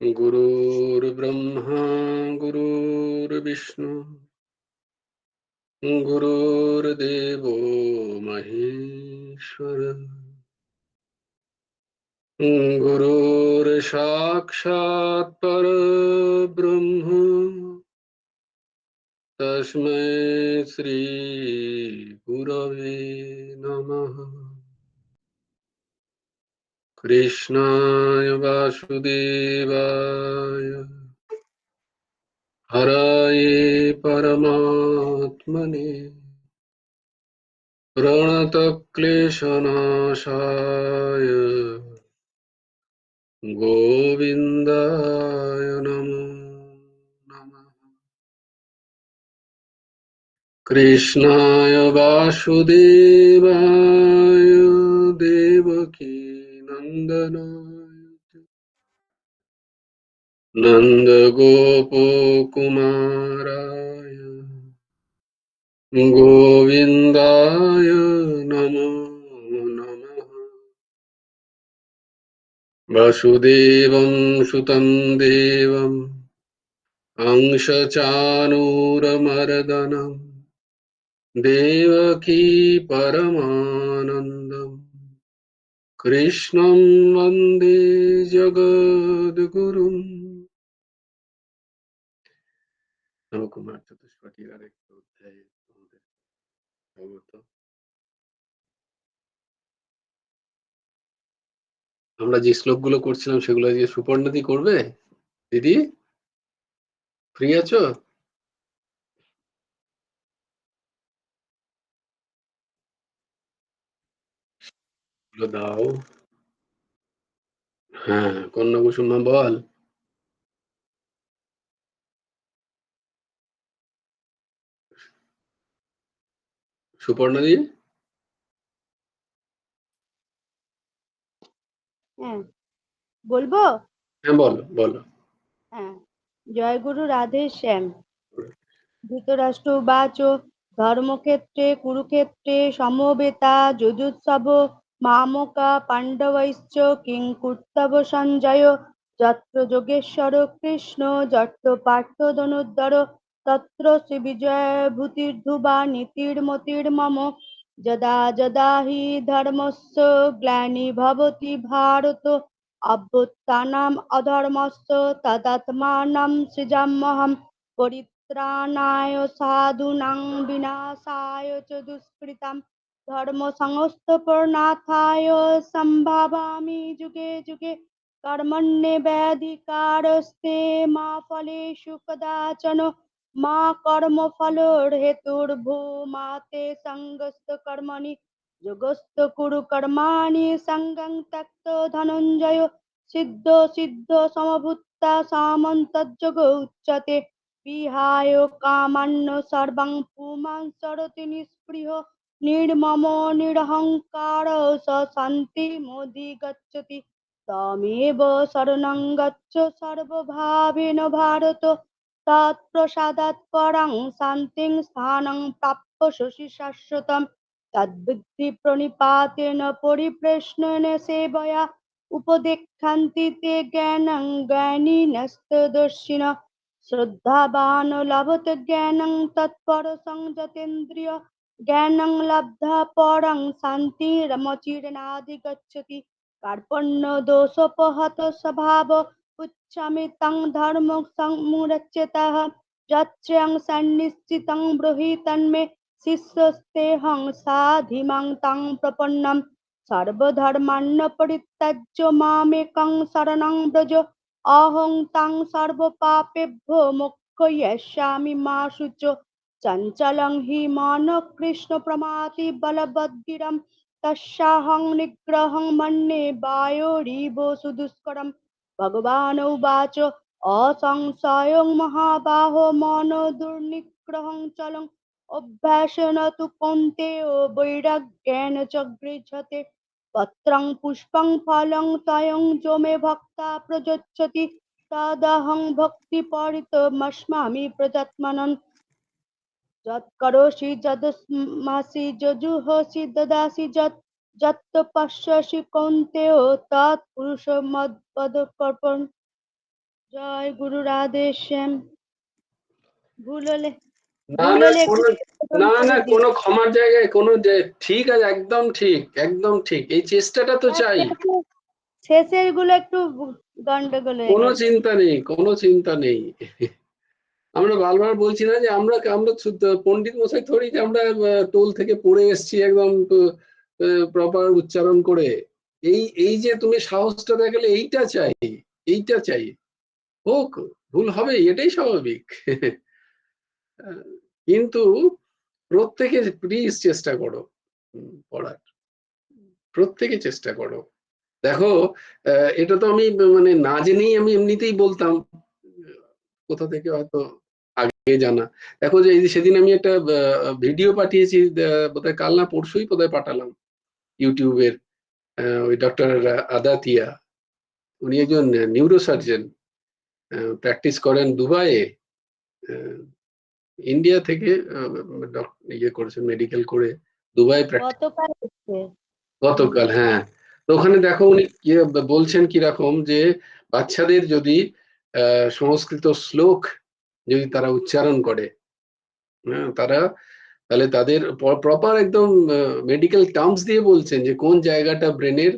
गुरुर्ब्रह्मा गुरुर्विष्णु गुरुर्देवो महेश्वर गुरुर्साक्षात् परब्रह्म तस्मै श्री गुरवे नमः। कृष्णाय वासुदेवाय हरये परमात्मने प्रणतक्लेशनाशाय गोविन्दाय नमो नमः। कृष्णाय वासुदेवाय देवकी नन्दनाय नन्दगोपकुमाराय गोविन्दाय नमो नमः। वसुदेवं सुतं देवम् अंशचाणूरमर्दनम् देवकी परमानन्दम् कृष्णं वन्दे जगद्गुरुम्। নবকুমার চতুষ্পাঠীর আরেকটা অধ্যায়ে তোমাদের স্বাগত। আমরা যে শ্লোকগুলো করছিলাম সেগুলো আজকে সুপর্ণাদি করবে। দিদি ফ্রি আছো? দাও। হ্যাঁ, কন্যাকুসুম বল। সুপর্ণাদি হ্যাঁ, বলবো? হ্যাঁ বলো বলো। হ্যাঁ, জয় গুরু রাধে শ্যাম। ধৃতরাষ্ট্র উবাচ ধর্মক্ষেত্রে কুরুক্ষেত্রে সমবেতা যুযুৎসব মামকা পাণ্ডবৈশ্চ কিং কর্তব্য সঞ্জয় যত্র যোগেশ্বর কৃষ্ণ যত্র পার্থ ধনুর্ধর তত্র শ্রী বিজয় ভূতির্ধুবা নীতির্মতির্মম যদা যদা হি ধর্মস্য গ্লানি ভবতি ভারত অভ্যুত্থানম অধর্মস্য তদাত্মানম সৃজাম্যহম পরিত্রাণায় সাধূনাং বিনাশায় চ দুষ্কৃতাম ধর্ম সংস্থাপনার্থায় সম্ভাবামি যুগে যুগে কর্মণ্যেবাধিকারস্তে মা ফলেষু কদাচন মা কর্মফলহেতুর্ভূমা তে সঙ্গস্ত কর্মণি যোগস্থ কুরু কর্মাণি সঙ্গং ত্যক্ত ধনঞ্জয় সিদ্ধ সিদ্ধ সমভূতা সামন্তযোগ উচ্যতে বিহায় কামান্য সর্বং পুমাং সরতি নিঃস্পৃহ নির্মম নিরহংকার স শান্তিমধিগচ্ছতি তমেব শরণং গচ্ছ সর্বভাবেন ভারত তৎপ্রসাদাৎ পরাং শান্তিং স্থানং প্রাপ্য শশী শাশ্বতম তদ্বিদ্ধি প্রণিপাতেন পরিপ্রেষ্ণেন সেবয়া উপদেক্ষান্তি তে জ্ঞানং জ্ঞানিনস্তদর্শিনঃ শ্রদ্ধাবান লভতে জ্ঞানং তৎপরসং যতেন্দ্রিয় জ্ঞানং লব্ধা পরং শান্তিরমচিরনাধিগচ্ছতি কার্পণ্য দোষোপহত স্বভাব উচ্চামি তং ধর্ম সংমুরচ্যতঃ যচ্চয়ং সন্নিশ্চিতং ব্রহি তন্মে শিষ্যস্তেহং সাধিমাং তং প্রপন্নম সর্বধর্মান্ন পরিত্যাজ্য মামেকং শরণং ব্রজ অহং তাং সর্বপাপেভ্যো মোক্ষয়িষ্যামি মা শুচো চঞ্চলং হি মন কৃষ্ণ প্রমাতি বলবদ্গিরম তস্যাহং নিগ্রহং মন্যে বায়োরিব সুদুষ্করম ভগবান উবাচ অসংশয়ং মহাবাহো মন দুর্নিগ্রহং চলং অভ্যাসেন তু কৌন্তেয় বৈরাগ্যেন চ গৃহ্যতে পত্রং পুষ্পং ফলং তয়ং যো মে ভক্তা প্রযচ্ছতি তদহং ভক্তিপরিতমস্মামি প্রযত্মনঃ যৎকরোষি যদস্মাসি যজুহসি দদাসি যত্তপস্যসি কৌন্তেয় তৎপুরুষমদ্বদর্পণ জয় গুরু রাধে শ্যাম। ভুল হলে না না একটু কোনো সংশোধন না করে না দিও। কোনো ক্ষমার জায়গায় কোনো ঠিক আছে, একদম ঠিক, একদম ঠিক। এই চেষ্টাটা তো চাই। শেষের গুলো একটু গন্ডগোল হয়ে কোনো গেছে। চিন্তা নেই, কোনো চিন্তা নেই। আমরা বারবার বলছি না যে আমরা আমরা পণ্ডিত মশাই থরি যে আমরা টোল থেকে পড়ে এসেছি একদম প্রপার উচ্চারণ করে। এই এই যে তুমি সাহসটা দেখালে, এইটা চাই, এইটা চাই। হোক, ভুল হবে, এটাই স্বাভাবিক। কিন্তু প্রত্যেকে প্লিজ চেষ্টা করো পড়ার, প্রত্যেকে চেষ্টা করো। দেখো, এটা তো আমি মানে না জেনেই আমি এমনিতেই বলতাম, কোথা থেকে হয়তো আগে জানা। দেখো যে এই যে সেদিন আমি একটা ভিডিও পাঠিয়েছি, বোধহয় কাল না পরশুই বোধহয় পাঠালাম, ইউটিউবের। ওই ডক্টর আদাতিয়া, উনি একজন নিউরোসার্জন, প্র্যাকটিস করেন দুবাইয়ে। ইন্ডিয়া থেকে ইয়ে করেছেন, মেডিকেল করে দুবাই প্র্যাকটিস গতকাল হচ্ছে। গতকাল। হ্যাঁ, তো ওখানে দেখো উনি বলছেন কিরকম যে বাচ্চাদের যদি সংস্কৃত শ্লোক যদি তারা উচ্চারণ করে, হ্যাঁ, তাহলে তাদের প্রপার একদম মেডিকেল টার্মস দিয়ে বলছেন যে কোন জায়গাটা ব্রেনের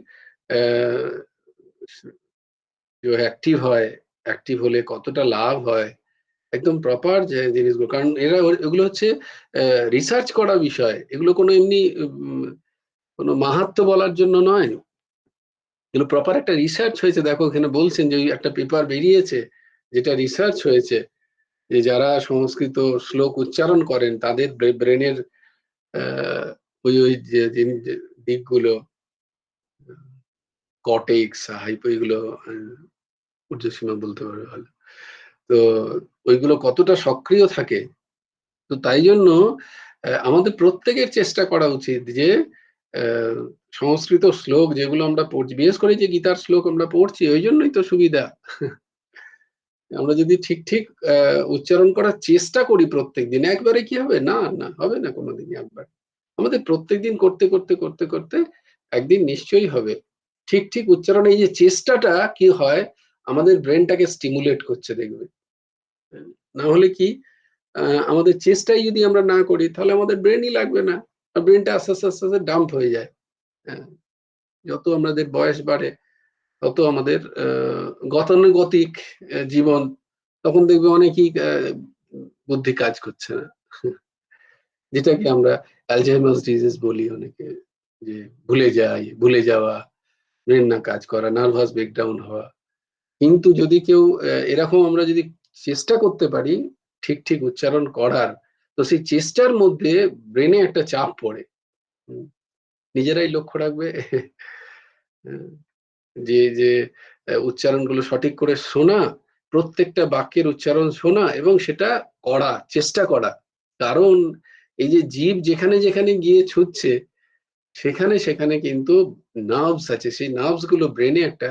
অ্যাক্টিভ হয়, অ্যাক্টিভ হলে কতটা লাভ হয়, একদম প্রপার যে জিনিসগুলো। কারণ এরা এগুলো হচ্ছে রিসার্চ করা বিষয়, এগুলো কোনো এমনি কোনো মাহাত্ম্য বলার জন্য নয়, এগুলো প্রপার একটা রিসার্চ হয়েছে। দেখো এখানে বলছেন যে ওই একটা পেপার বেরিয়েছে যেটা রিসার্চ হয়েছে, যে যারা সংস্কৃত শ্লোক উচ্চারণ করেন তাদের ব্রেনের ওই ওই যে দিকগুলো, কর্টেক্স, হাইপো, এগুলো ঊর্ধ্বসীমা বলতে পারবে ভালো, তো ওইগুলো কতটা সক্রিয় থাকে। তো তাই জন্য আমাদের প্রত্যেকের চেষ্টা করা উচিত যে সংস্কৃত শ্লোক যেগুলো আমরা পড়ছি, বিশেষ করে যে গীতার শ্লোক আমরা পড়ছি, ওই জন্যই তো সুবিধা। আমরা যদি ঠিক ঠিক উচ্চারণ করার চেষ্টা করি প্রত্যেক দিন, একবারে কি হবে? না না, হবে না কোনোদিনই একবার। আমাদের প্রত্যেকদিন করতে করতে করতে করতে একদিন নিশ্চয়ই হবে। ঠিক ঠিক উচ্চারণ, এই যে চেষ্টাটা কি হয়, আমাদের ব্রেনটাকে স্টিমুলেট করছে, দেখবে। না হলে কি, আমাদের চেষ্টাই যদি আমরা না করি তাহলে আমাদের ব্রেনই লাগবে না, ব্রেনটা আস্তে আস্তে আস্তে আস্তে ডাম্প হয়ে যায়। হ্যাঁ, যত আমাদের বয়স বাড়ে তত আমাদের গতানুগতিক জীবন, তখন দেখবে অনেকেই বুদ্ধি কাজ করছে না, যেটাকে আমরা অ্যালজাইমার্স ডিজিজ বলি অনেকে, যে ভুলে যাওয়া, ব্রেন না কাজ করা, নার্ভাস ব্রেকডাউন হওয়া। কিন্তু যদি কেউ এরকম আমরা যদি চেষ্টা করতে পারি ঠিক ঠিক উচ্চারণ করার, তো সেই চেষ্টার মধ্যে ব্রেনে একটা চাপ পড়ে। হুম, নিজেরাই লক্ষ্য রাখবে। যে যে উচ্চারণগুলো সঠিক করে শোনা, প্রত্যেকটা বাক্যের উচ্চারণ শোনা এবং সেটা করা, চেষ্টা করা। কারণ এই যে জীব যেখানে যেখানে গিয়ে ছুটছে, সেখানে সেখানে কিন্তু নার্ভস আছে, সেই নার্ভস গুলো ব্রেনে একটা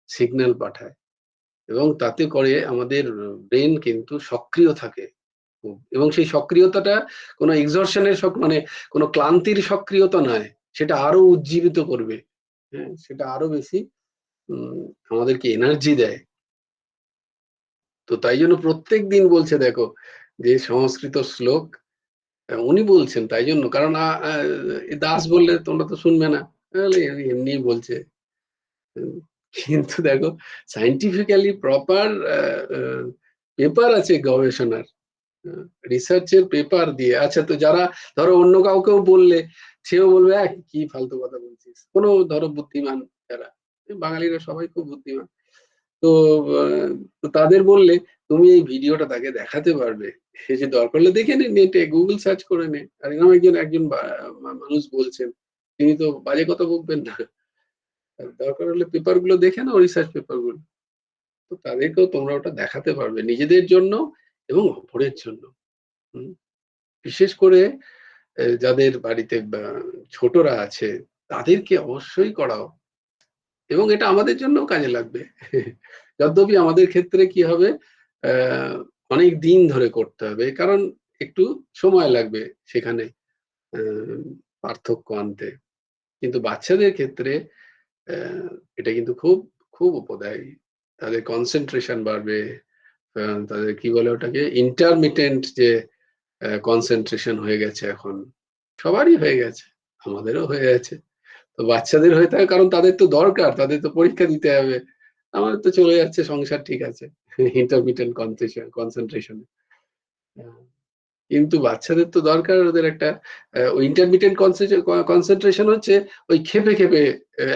সিগন্যাল পাঠায় এবং তাতে করে আমাদের ব্রেন কিন্তু সক্রিয় থাকে খুব। এবং সেই সক্রিয়তাটা কোনো এক্সর্শনের মানে কোনো ক্লান্তির সক্রিয়তা নয়, সেটা আরো উজ্জীবিত করবে। হ্যাঁ, সেটা আরো বেশি আমাদেরকে এনার্জি দেয়। তো তাই জন্য প্রত্যেক দিন বলছে, দেখো যে সংস্কৃত শ্লোক উনি বলছেন, তাই জন্য, কারণ দাস বললে তোমরা তো শুনবে না, এমনি বলছে। কিন্তু দেখো সাইন্টিফিক্যালি প্রপার পেপার আছে গবেষণার, রিসার্চের পেপার দিয়ে। আচ্ছা, তো যারা ধরো অন্য কাউকেও বললে সেও বলবে কি ফালতু কথা বলছিস, কোনো ধরো বুদ্ধিমান যারা, বাঙালিরা সবাই খুব বুদ্ধিমান, তো তাদের বললে তুমি এই ভিডিওটা তাকে দেখাতে পারবে, সে যে দরকার হলে দেখে নে, নেটে গুগল সার্চ করে নে। আর এরকম একজন একজন মানুষ বলছেন, তিনি তো বাজে কথা বলবেন না, দরকার হলে পেপার গুলো দেখে নাও, রিসার্চ পেপার গুলো, তো তাদেরকেও তোমরা ওটা দেখাতে পারবে, নিজেদের জন্য এবং অপরের জন্য। বিশেষ করে যাদের বাড়িতে ছোটরা আছে তাদেরকে অবশ্যই করাও, এবং এটা আমাদের জন্য কাজে লাগবে। যদ্যপি আমাদের ক্ষেত্রে কি হবে, অনেক দিন ধরে করতে হবে, কারণ একটু সময় লাগবে সেখানে পার্থক্য আনতে। কিন্তু বাচ্চাদের ক্ষেত্রে এটা কিন্তু খুব খুব উপকারী। তাদের কনসেন্ট্রেশন বাড়বে, তাদের কি বলে ওটাকে ইন্টারমিটেন্ট যে কনসেন্ট্রেশন হয়ে গেছে এখন, সবারই হয়ে গেছে, আমাদেরও হয়ে গেছে। তো বাচ্চাদের হয়ে থাকে কারণ তাদের তো দরকার, তাদের তো পরীক্ষা দিতে হবে। আমাদের তো চলে যাচ্ছে সংসার ঠিক আছে ইন্টারমিটেন্ট কনসেন্ট্রেশন। কিন্তু বাচ্চাদের তো দরকার ওদের একটা ওই ইন্টারমিটেন্ট কনসেন্ট্রেশন হচ্ছে ওই ক্ষেপে ক্ষেপে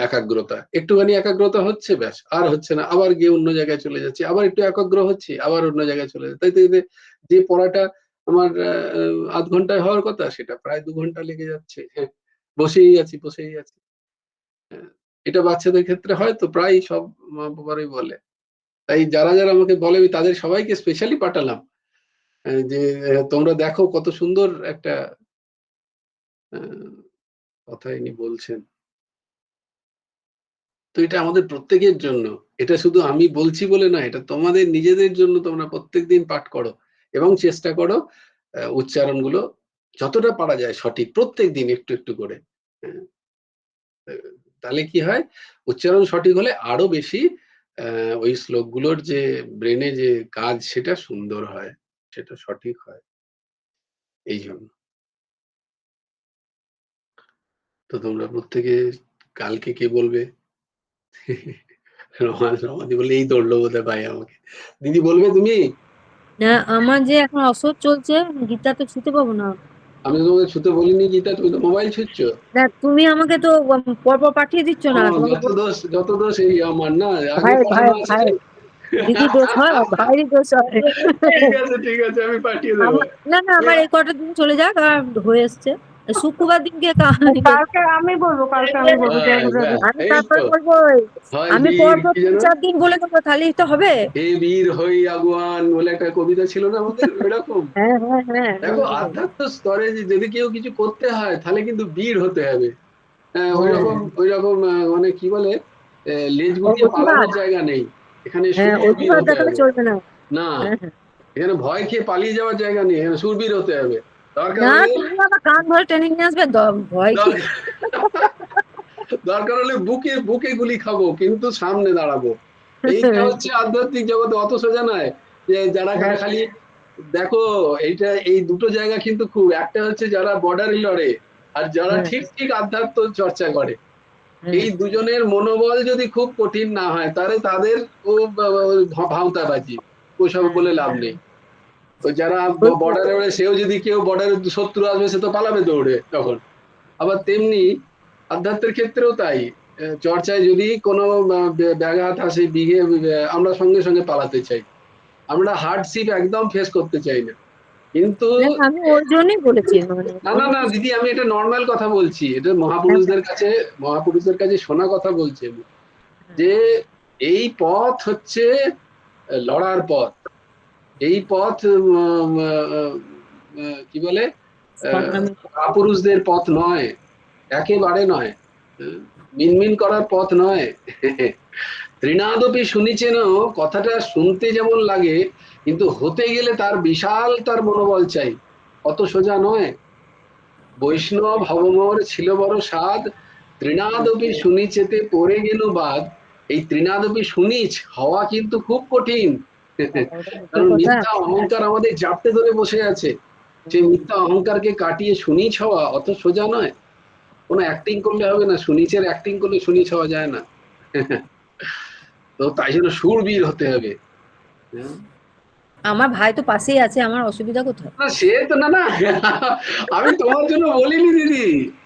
একাগ্রতা, একটুখানি একাগ্রতা হচ্ছে ব্যাস, আর হচ্ছে না, আবার গিয়ে অন্য জায়গায় চলে যাচ্ছে, আবার একটু একাগ্র হচ্ছে, আবার অন্য জায়গায় চলে যাচ্ছে। তাই তো এদের যে পড়াটা আমার ০.৫ ঘন্টায় হওয়ার কথা সেটা প্রায় ২ ঘন্টা লেগে যাচ্ছে। হ্যাঁ, বসেই আছি, বসেই আছি। হ্যাঁ, এটা বাচ্চাদের ক্ষেত্রে হয়তো প্রায়ই সব মা-বাবারাই বলে। তাই যারা, যারা আমাকে বলে আমি তাদের সবাইকে স্পেশালি পাঠালাম। যে তোমরা দেখো কত সুন্দর একটা আ কথা ইনি বলছেন। তো এটা আমাদের প্রত্যেকের জন্য। এটা শুধু আমি বলছি বলে না, এটা তোমাদের নিজেদের জন্য তোমরা প্রত্যেকদিন পাঠ করো এবং চেষ্টা করো উচ্চারণগুলো যতটা পারা যায় সঠিক প্রত্যেকদিন একটু, একটু করে। হ্যাঁ, আ তাহলে কি হয়? উচ্চারণ সঠিক হলে আরো বেশি আ ওই শ্লোকগুলোর যে ব্রেনে যে কাজ সেটা সুন্দর হয়। সেটা সঠিক হয়। এইজন্য। তো তোমরা প্রত্যেকে কালকে কে বলবে? রমাদি বললে এই ধরলো বোধহয় ভাই আমাকে। দিদি বলবে তুমি? না, আমার যে এখন অসহ্য চলছে, গীতা তো ছুতে পাবো না। আমি তো তোমাকে ছুতে বলিনি গীতা, তুমি তো মোবাইল ছুঁচ্ছ। না, তুমি আমাকে তো পরপর পাঠিয়ে দিচ্ছ না। তোমাকে যত দোষ এই আমার না। আগে ভাই ভাই পাঠানো আছে ভাই যে দিদি দোষ হয়, ভাইয়েরই দোষ হয়। ঠিক আছে, ঠিক আছে আমি পাঠিয়ে দেবো। না না, আমার এই কটা দিন চলে যাক, আর হয়ে এসছে। শুক্রবার দিনকে কালকে আমি বলবো আমি এই তারপরে তো বলবো। হয় আমি বীর পরপর কি যেন 3-4 দিন বলে দেবো, তাহলেই তো হবে। হে বীর হই আগুয়ান বলে একটা কবিতা ছিল না আমাদের ওইরকম। হ্যাঁ হ্যাঁ হ্যাঁ, দেখো আধ্যাত্ম স্তরে যদি কেউ কিছু করতে হয় তাহলে কিন্তু বীর হতে হবে। হ্যাঁ, ওইরকম মানে কি বলে লেজ গুটিয়ে অজুহাত। পালানোর জায়গা নেই। এখানে হ্যাঁ, শূরবীর অজুহাত হতে দেখালে হবে। চলবে না। না, হ্যাঁ হ্যাঁ। এখানে ভয় খেয়ে পালিয়ে যাওয়ার জায়গা নেই। এখানে শূরবীর হতে হবে। দরকার না, হলে তুমি আবার কান ধরে টেনে নিয়ে আসবে, ভয় কি? দর- দরকার হলে বুকে বুকে গুলি খাবো কিন্তু সামনে দাঁড়াবো। এইটা হচ্ছে আধ্যাত্মিক জগতে, অত সোজা নয় যে যারা হ্যাঁ খালি দেখো এইটা এই দুটো জায়গা কিন্তু খুব, একটা হচ্ছে যারা বর্ডারে লড়ে আর যারা হ্যাঁ ঠিক ঠিক আধ্যাত্ম চর্চা করে। হ্যাঁ এই দুজনের মনোবল যদি খুব কঠিন না হয় তাহলে তাদের ও ভাঁওতাবাজি, ওসব হ্যাঁ, বলে লাভ নেই। ওই যারা ওই তো। বর্ডারে ওড়ে সেও যদি কেউ বর্ডারে শত্রু আসবে সে তো পালাবে দৌড়ে তখন। আবার তেমনি আধ্যাত্মের ক্ষেত্রেও তাই। চর্চায় যদি কোনো ব্যাঘাত আসে আমরা সঙ্গে সঙ্গে পালাতে চাই। আমরা হার্ডশিপ একদম ফেস করতে চাই না। কিন্তু না, আমি ওই জন্যই বলেছি, মানে না না অন্য না কিছু। দিদি, আমি এটা নর্মাল কথা বলছি, এটা হ্যাঁ মহাপুরুষদের কাছে শোনা কথা বলছি আমি। হ্যাঁ, যে এই পথ হচ্ছে লড়ার পথ। এই পথ কি বলে সংগ্রামী। কাপুরুষদের পথ নয়, একেবারে নয়। মিনমিন করার পথ নয়। তৃণাদপি শুনিছেন, কথাটা শুনতে যেমন লাগে কিন্তু হতে গেলে তার বিশাল তার মনোবল চাই, অত সোজা নয়। বৈষ্ণব হবমোর ছিল বড় সাধ, তৃণাদপি শুনিছেতে পড়ে গেল বাদ। এই তৃণাদপি শুনিছ হওয়া কিন্তু খুব কঠিন। ওটা মুখের কারণ কথা। মিথ্যা অহংকার আমাদের জাপটে ধরে বসে আছে। সেই হুম। মিথ্যা অহংকারকে কাটিয়ে সুনীচ হওয়া অত সোজা নয়। কোনো অ্যাক্টিং করলে হবে না, সুনীচের অ্যাক্টিং করলে সুনীচ হওয়া যায় না। তো তাই জন্য শূরবীর হতে হবে। হ্যাঁ? আমার ভাই তো পাশেই আছে, আমার অসুবিধা কোথায়? না সে তো না না আমি তোমার জন্য বলিনি দিদি,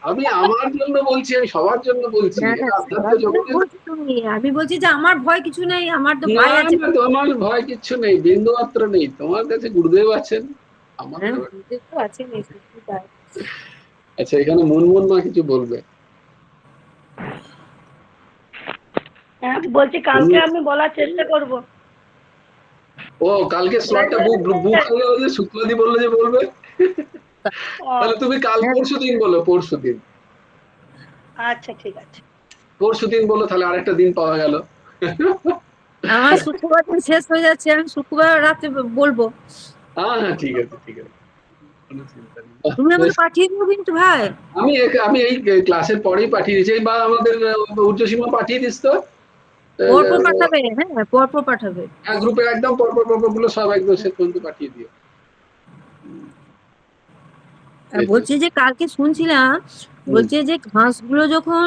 আমি আমার জন্য বলছি, আমি সবার জন্য বলছি, না না, এটা আধ্যাত্ম সবার জন্য জগতের। বলছো তুমি, আমি বলছি যে আমার ভয় কিছু নেই, আমার তো না ভাই আছে। না তোমার ভয় কিচ্ছু নেই, বিন্দু মাত্র নেই, তোমার কাছে গুরুদেব আছেন। আমাদের হ্যাঁ, আবার- বুঝতে তো আছে নিশ্চয়ই তাই। আচ্ছা, এখানে মুনমুন মা কিছু বলবে। হ্যাঁ, বলছি কালকে আমি বলার চেষ্টা করব। ও কালকে স্লটটা বুক হয়ে গেল যে শুক্লাদি বললো যে বলবে। ও, তাহলে তুমি কাল হ্যাঁ, পরশু দিন বলো, পরশু দিন। আচ্ছা ঠিক আছে। পরশু দিন বলো, তাহলে আরেকটা দিন পাওয়া গেল। আমার শুক্রবার দিন শেষ হয়ে যাচ্ছে, আমি শুক্রবার রাতে বলবো। হ্যাঁ হ্যাঁ ঠিক আছে, ঠিক আছে, কোনো চিন্তা নেই। তুমি বেশ, আমাকে পাঠিয়ে দিও কিন্তু ভাই। আমি এই ক্লাসের পরেই পাঠিয়ে দিয়েছি, বা আমাদের ঊর্ধ্বসীমা পাঠিয়ে দিস তো। পরপর পাঠাবে, হ্যাঁ পরপর পাঠাবে। গ্রুপে একদম পরপর পরপর গুলো সব একদম শেষ পর্যন্ত পাঠিয়ে দিও। আর বলছি যে কালকে শুনছিলাম, বলছে যে ঘাসগুলো যখন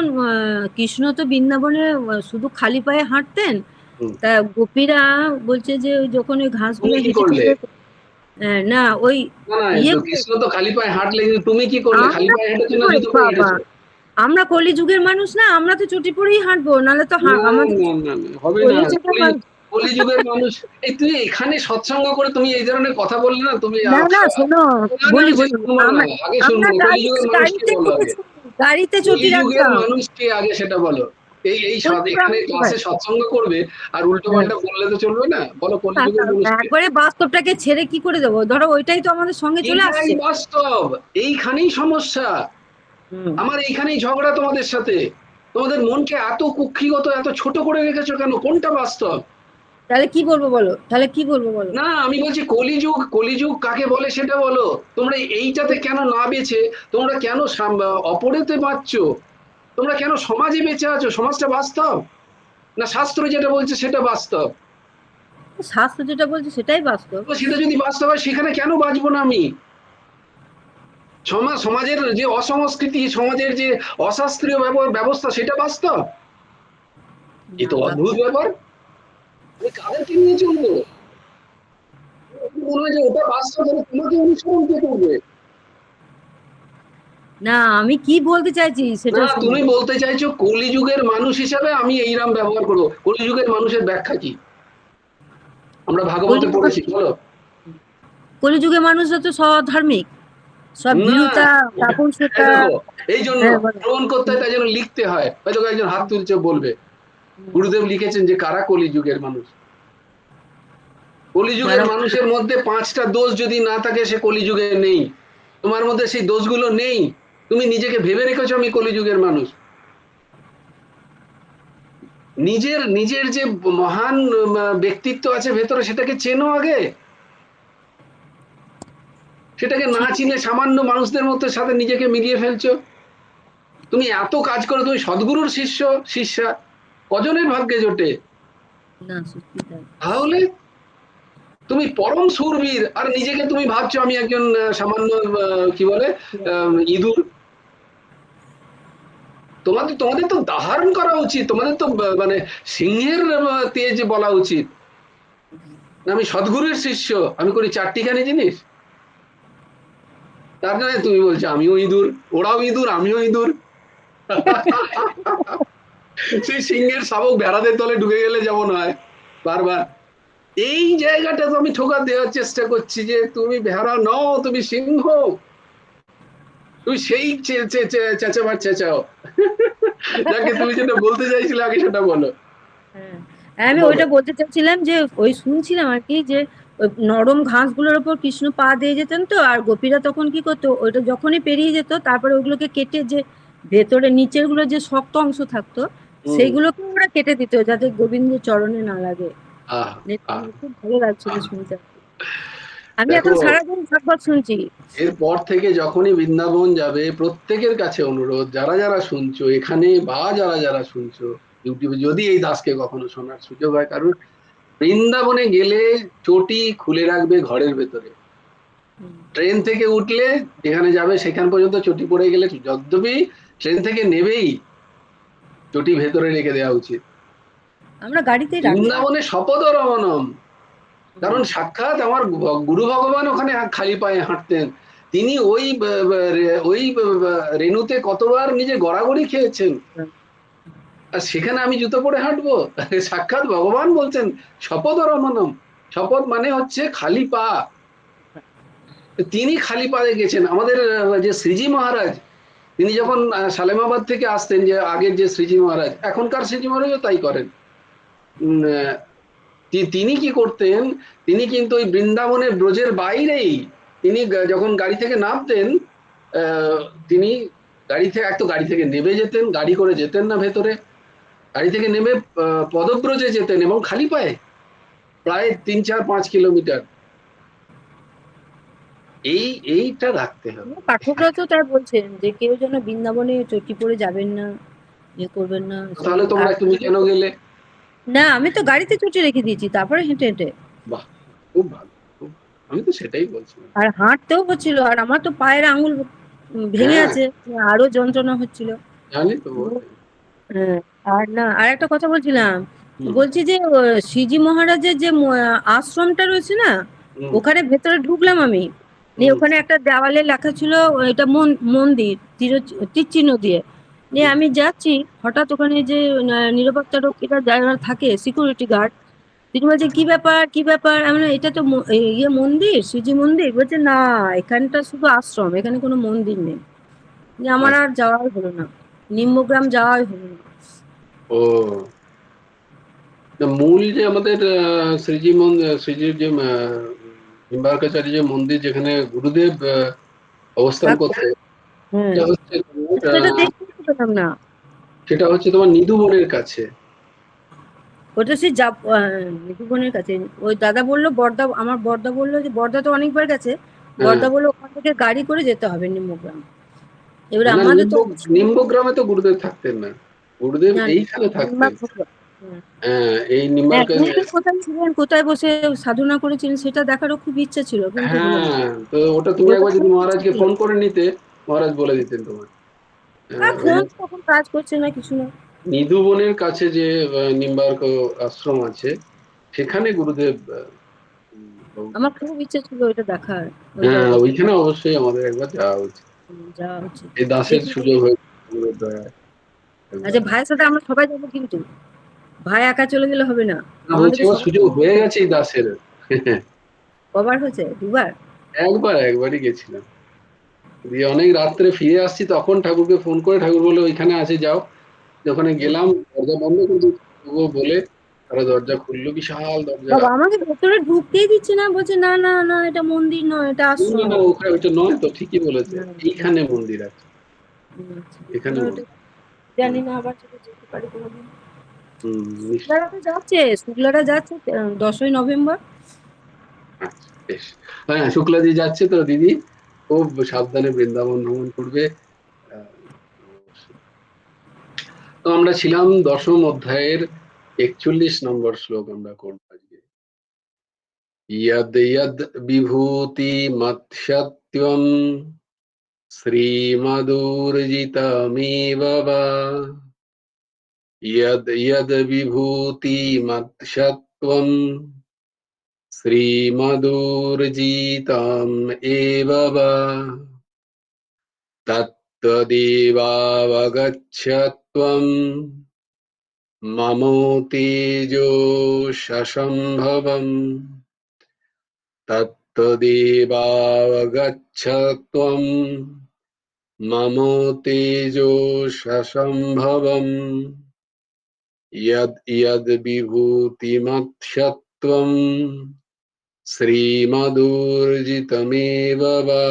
কৃষ্ণ তো বৃন্দাবনে শুধু খালি পায়ে হাঁটতেন, তা গোপীরা বলছে যে ওই যখন ওই ঘাসগুলো তুমি কি হেঁটে করলে? চলে, না ওই না না, ইয়ে, কৃষ্ণ তো খালি পায়ে হাঁটলে, কিন্তু তুমি কি করলে? খালি আমরা পায়ে কি হেঁটেছো না করি জুতো পরে বাবা, হেঁটেছো? আমরা কলিযুগের মানুষ না, আমরা তো চটি পরেই হাঁটবো, নাহলে তো না আমাদের না না না, হবে না। কলিযুগের মানুষ। কলিযুগের মানুষ। এই তুমি এখানে সৎসঙ্গ করে তুমি এই ধরনের কথা বললে না, তুমি না না শোনো, বলি আমি বলি, শুনবো না, আমরা আগে আমরা শুনবো কলিযুগের মানুষকে গাড়িতে বলো আগে। করেছি, গাড়িতে চটি কলিযুগের রাখতাম। মানুষকে আগে সেটা বলো। এই এই কলিযুগে এখানে আমরা কি ক্লাসে পাই? সৎসঙ্গ করবে আর উল্টো হ্যাঁ, পাল্টা বললে তো চলবে না। বলো কলিযুগের মানুষকে। একবারে বাস্তবটাকে ছেড়ে কি করে দেবো, ধরো ওইটাই তো আমাদের সঙ্গে চলে এটাই আসছে। বাস্তব, এইখানেই সমস্যা। হুম। আমার এইখানেই ঝগড়া তোমাদের সাথে। তোমাদের মনকে এত কুক্ষিগত, এত ছোট করে রেখেছো কেন? কোনটা বাস্তব? তাহলে কি বলবো বলো, তাহলে কি বলবো বলো? না, আমি বলছি কলিযুগ, কলিযুগ কাকে বলে সেটা বলো। তোমরা এইটাতে কেন না বেঁচে তোমরা কেন অপরেতে বাঁচছো? তোমরা কেন সমাজে বেঁচে আছো? সমাজটা বাস্তব না শাস্ত্র যেটা বলছে সেটা বাস্তব? শাস্ত্র যেটা বলছে সেটাই বাস্তব। তো সেটা যদি বাস্তব হয় সেখানে কেন বাঁচবো না আমি? সমাজের যে অসংস্কৃতি, সমাজের যে অশাস্ত্রীয় ব্যবস্থা, সেটা বাস্তব? এ না তো অদ্ভুত ব্যাপার। আমি কাদেরকে নিয়ে চলবো? মনে হয় যে ওটা বাস্তব, তাহলে তোমাকে অনুসরণ কে করবে? না, আমি কি বলতে চাইছি সেটা না, শোনো। তুমি বলতে চাইছো কলিযুগের মানুষ হিসাবে আমি এইরাম ব্যবহার করবো। কলিযুগের মানুষের ব্যাখ্যা কি? আমরা ভাগবতে কলিযুগে, পড়েছি, বলো। কলিযুগে মানুষরা তো সধার্মিক, সব না, ভীরুতা, এই কাপুরুষতা। দেখো, এই জন্য হ্যাঁ বলো। শ্রবণ করতে হয়, তাই জন্য লিখতে হয়, হয়তো একজন হাত তুলছে বলবে। গুরুদেব লিখেছেন যে কারা কলিযুগের মানুষ। কলিযুগের যারা, মানুষের মধ্যে 5টা দোষ যদি না থাকে, সে কলিযুগে নেই। তোমার মধ্যে সেই দোষগুলো নেই। তুমি নিজেকে ভেবে রেখেছো আমি কলিযুগের মানুষ। নিজের নিজের যে মহান ব্যক্তিত্ব আছে ভেতরে, সেটাকে চেনো আগে। সেটাকে না ঠিক, চিনে সামান্য মানুষদের মতো সাথে নিজেকে মিলিয়ে ফেলছো। তুমি এত কাজ করো, তুমি সদ্গুরুর শিষ্য, শিষ্যা, কজনের ভাগ্যে জোটে? না সত্যি তাই। তাহলে তুমি পরম সুরবীর, আর নিজেকে তুমি ভাবছো আমি একজন সামান্য কি বলে ইঁদুর। তোমাদের তোমাদের তো ধারণ করা উচিত, তোমাদের তো মানে সিংহের তেজ বলা উচিত। আমি সদ্গুরুর শিষ্য, আমি করি 4টিখানি জিনিস। তার জন্য তুমি বলছো আমিও ইঁদুর, ওরাও ইঁদুর, আমিও ইঁদুর। সেই সিংহের শাবক ভেড়াদের তলে ঢুকে গেলে যেমন হয় বারবার, এই জায়গাটা তো আমি ঠোকা দেওয়ার চেষ্টা করছি যে তুমি ভেড়া নও, তুমি সিংহ। তুমি সেই চেঁচাবার চেঁচাও। যাকে তুমি যেটা বলতে চাইছিলে আগে সেটা বলো। হ্যাঁ, আমি বলো। ওইটা বলতে চাচ্ছিলাম যে ওই শুনছিলাম আর কি, যে ওই নরম ঘাসগুলোর ওপর কৃষ্ণ পা দিয়ে যেতেন তো, আর গোপীরা তখন কি করতো, ওইটা যখনই পেরিয়ে যেত তারপরে ওগুলোকে কেটে, যে ভেতরে নিচের গুলো যে শক্ত অংশ থাকতো হম। সেইগুলোকে ওরা কেটে দিত যাতে গোবিন্দের চরণে না লাগে। আহ আহ আমার খুব ভালো লাগছিল আহ শুনতে। আমি দেখো, এখন সারাদিন ভাগবত শুনছি। এরপর থেকে যখনই বৃন্দাবন যাবে, প্রত্যেকের কাছে অনুরোধ, যারা যারা শুনছো এখানে বা যারা যারা শুনছো ইউটিউবে, যদি এই দাসকে কখনো শোনার সুযোগ হয় কারণ, বৃন্দাবনে গেলে চটি খুলে রাখবে ঘরের ভেতরে। ট্রেন থেকে উঠলে যেখানে যাবে সেখান পর্যন্ত চটি পড়ে গেলে, যদ্যপি ট্রেন থেকে নেবেই চটি ভেতরে রেখে দেওয়া উচিত। আমরা গাড়িতেই রাখি। বৃন্দাবনে শপথ রমণম, কারণ সাক্ষাৎ আমার গুরু ভগবান ওখানে খালি পায়ে হাঁটতেন। তিনি ওই রেণুতে কতবার নিজে গড়াগড়ি খেয়েছেন, আর সেখানে আমি জুতো পরে হাঁটবো? সাক্ষাৎ ভগবান বলছেন শপথ রমণম। শপথ মানে হচ্ছে খালি পা। তিনি খালি পায়ে গেছেন। আমাদের যে শ্রীজি মহারাজ, তিনি যখন সালেমাবাদ থেকে আসতেন, যে আগের যে শ্রীজি মহারাজ, এখনকার শ্রীজি মহারাজও তাই করেন। তিনি কি করতেন, তিনি কিন্তু ওই বৃন্দাবনের ব্রজের বাইরেই, তিনি যখন গাড়ি থেকে নামতেন, আহ, তিনি গাড়ি থেকে নেমে যেতেন, গাড়ি করে যেতেন না ভেতরে, গাড়ি থেকে নেমে পদব্রজে যেতেন এবং খালি পায়ে প্রায় 3, 4, 5 কিলোমিটার। এইটা রাখতে হবে। পাঠকরা তো তাই বলছেন যে কেউ যেন বৃন্দাবনে চটি পরে যাবেন না, ইয়ে করবেন না। তাহলে তোমরা, তুমি কেন গেলে? না, আমি তো গাড়িতে চটি রেখে দিয়েছি, তারপরে হেঁটে হেঁটে। বাহ, খুব ভালো, খুব ভালো। আমি তো সেটাই বলছিলাম। আর হাঁটতেও হচ্ছিল, আর আমার তো পায়ের আঙুল ভেঙে হ্যাঁ, আছে, আরো যন্ত্রণা হচ্ছিল। জানি তো বটে। হ্যাঁ, আর না, আর একটা কথা বলছিলাম, হুম, বলছি যে শ্রীজি মহারাজের যে আশ্রমটা রয়েছে না, হুম, ওখানে ভেতরে ঢুকলাম আমি। নিয়ে হুম, ওখানে একটা দেওয়ালে লেখা ছিল, এটা মন্দির তীর চিহ্ন দিয়ে। নিয়ে হুম, আমি যাচ্ছি, হঠাৎ ওখানে যে নিরাপত্তা রক্ষীরা যারা থাকে, সিকিউরিটি গার্ড, তিনি বলছে কি ব্যাপার কি ব্যাপার, আমি বললাম, এটা তো ইয়ে মন্দির, শ্রীজি মন্দির। বলছে না, এখানটা শুধু আশ্রম, এখানে কোনো মন্দির নেই। নিয়ে আমার আর আচ্ছা, যাওয়াই হলো না, নিম্নগ্রাম যাওয়াই হলো না। ও, না, মূল যে আমাদের শ্রীজির যে নিম্বার্কাচার্য যে মন্দির, যেখানে গুরুদেব অবস্থান থাকতো। করতে, হ্যাঁ, সেটা হচ্ছে তোমার, সেটা দেখতে পেলাম না। সেটা হচ্ছে তোমার নিধু বনের কাছে। ওটা সেই নিধুবনের কাছে। ওই দাদা বললো, আমার বর্দা বললো যে, বর্দা তো অনেকবার গেছে, হ্যাঁ, বর্দা বললো ওখান থেকে গাড়ি করে যেতে হবে নিম্নগ্রাম। এবারে না, আমাদের তো অত সুবিধা নিম্বগ্রামে তো গুরুদেব থাকতেন না, গুরুদেব না, এইখানে থাকতেন। হুম। হ্যাঁ, এই হ্যাঁ, নিম্বার্কা। তিনি কোথায় ছিলেন, কোথায় বসে সাধনা করেছিলেন, সেটা দেখারও খুব ইচ্ছা ছিল, কিন্তু হলো না। হ্যাঁ, তো ওটা তুমি ওটা একবার যদি খুব ইচ্ছা মহারাজকে ছিল। ফোন করে নিতে, মহারাজ বলে দিতেন তোমার। আর ওই ফোন যে তখন কাজ করছে না, কিছু না। নিধু বনের কাছে যে নিম্বার্ক আশ্রম আছে, সেখানে গুরুদেব আমার খুব ইচ্ছে ছিল ওইটা দেখার, ওই হ্যাঁ, জায়গাটা। ওইখানে অবশ্যই আমাদের একবার যাওয়া উচিত। যাওয়া উচিত। এই দাসের দেখি। সুযোগ হয়েছে গুরুর দয়ায় একবার। আচ্ছা, ভাইয়ের সাথে আমরা সবাই যাবো কিন্তু। ভাই একা চলে গেলে হবে না, না, বলছি আমাদেরকে আমার সবাই সুযোগ হয়ে যেতে গেছে এই হবে। দাসের। কবার হয়েছে? দুবার? একবারই গেছিলাম, দিয়ে অনেক রাত্রে ফিরে আসছি, তখন ঠাকুরকে ফোন করে ঠাকুর বলে ওইখানে আছে যাও। ওখানে হুম। গেলাম, দরজা বন্ধ, কিন্তু তবুও বলে তারা দরজা খুললো, বিশাল দরজা। বাবা আমাকে ভেতরে ঢুকতেই দিচ্ছে না, বলছে না না না, এটা মন্দির নয়, এটা না, না, আশ্রম। না, ওখানে ওইটা নয় তো, ঠিকই বলেছে, না, এইখানে মন্দির আছে, আচ্ছা, এখানে আমরা ওটা মন্দির। জানি হুম, না, আবার যদি যেতে পারি কোনোদিন। হুম, নিশ্চয়ই। শুক্লারা তো যাচ্ছে, শুক্লারা যাচ্ছে 10ই নভেম্বর। আচ্ছা, বেশ। হ্যাঁ, শুক্লাজি যাচ্ছে তো দিদি, খুব সাবধানে বৃন্দাবন ভ্রমণ করবে। আহ, অবশ্যই। তো আমরা ছিলাম দশম অধ্যায়ের 41 নম্বর শ্লোক আমরা করব আজকে। ইয়দ ইয়দ বিভূতি মৎসত্যম শ্রীমদূর্জিতমেব বা, ইয়দ ইয়দ বিভূতি মৎসত্যম শ্রীমদূর্জিতম এব বা, তত্তদেবাবগচ্ছত্বম মমো তেজোশসম্ভবम् তত্তদেবাবগচ্ছত্বম মমো তেজোশসম্ভবम् ইয়দ ইয়দ বিভূতিমৎসত্বম শ্রীমদূর্জিতমেব বা,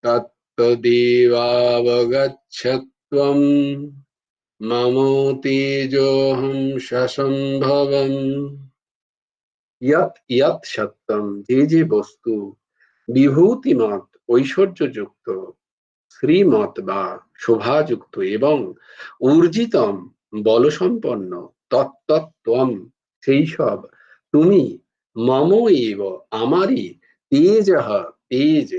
তত্তদেবাবগচ্ছত্বম মমো তেজোহং সসম্ভবম। ইয়ৎ ইয়ৎ সত্যম, যে যে বস্তু বিভূতিমত ঐশ্বর্যযুক্ত, শ্রীমত বা শোভাযুক্ত এবং ঊর্জিতম বলসম্পন্ন, তত্তত্ত্বম সেই সব, তুমি মম এব আমারই, তেজঃ তেজ,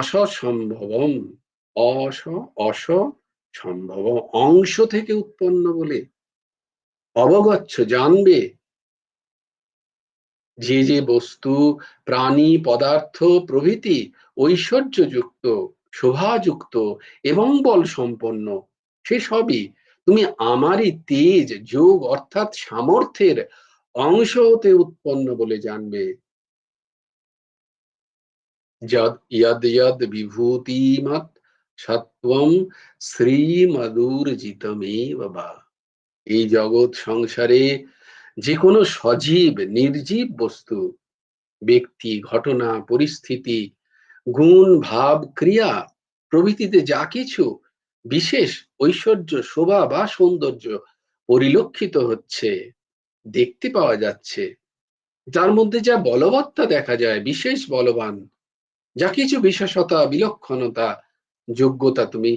অসম্ভবম, অস অসম্ভব অংশ থেকে উৎপন্ন বলে, অবগচ্ছ জানবে, যে যে বস্তু প্রাণী পদার্থ প্রভৃতি ঐশ্বর্যযুক্ত, শোভাযুক্ত এবং বল সম্পন্ন, সে সবই তুমি আমারই তেজ যোগ অর্থাৎ সামর্থ্যের অংশ হতে উৎপন্ন বলে জানবে। যদ ইয়দ ইয়দ বিভূতিমৎ সত্ত্বম শ্রীমদূর্জিতমেব বা, এই জগৎ সংসারে যে কোনো সজীব নির্জীব বস্তু, ব্যক্তি, ঘটনা, পরিস্থিতি, গুণ, ভাব, ক্রিয়া প্রভৃতিতে যা কিছু বিশেষ ঐশ্বর্য, শোভা বা সৌন্দর্য পরিলক্ষিত হচ্ছে, দেখতে পাওয়া যাচ্ছে, যার মধ্যে যা বলবত্তা দেখা যায়, বিশেষ বলবান, যা কিছু বিশেষতা, বিলক্ষণতা, যোগ্যতা তুমি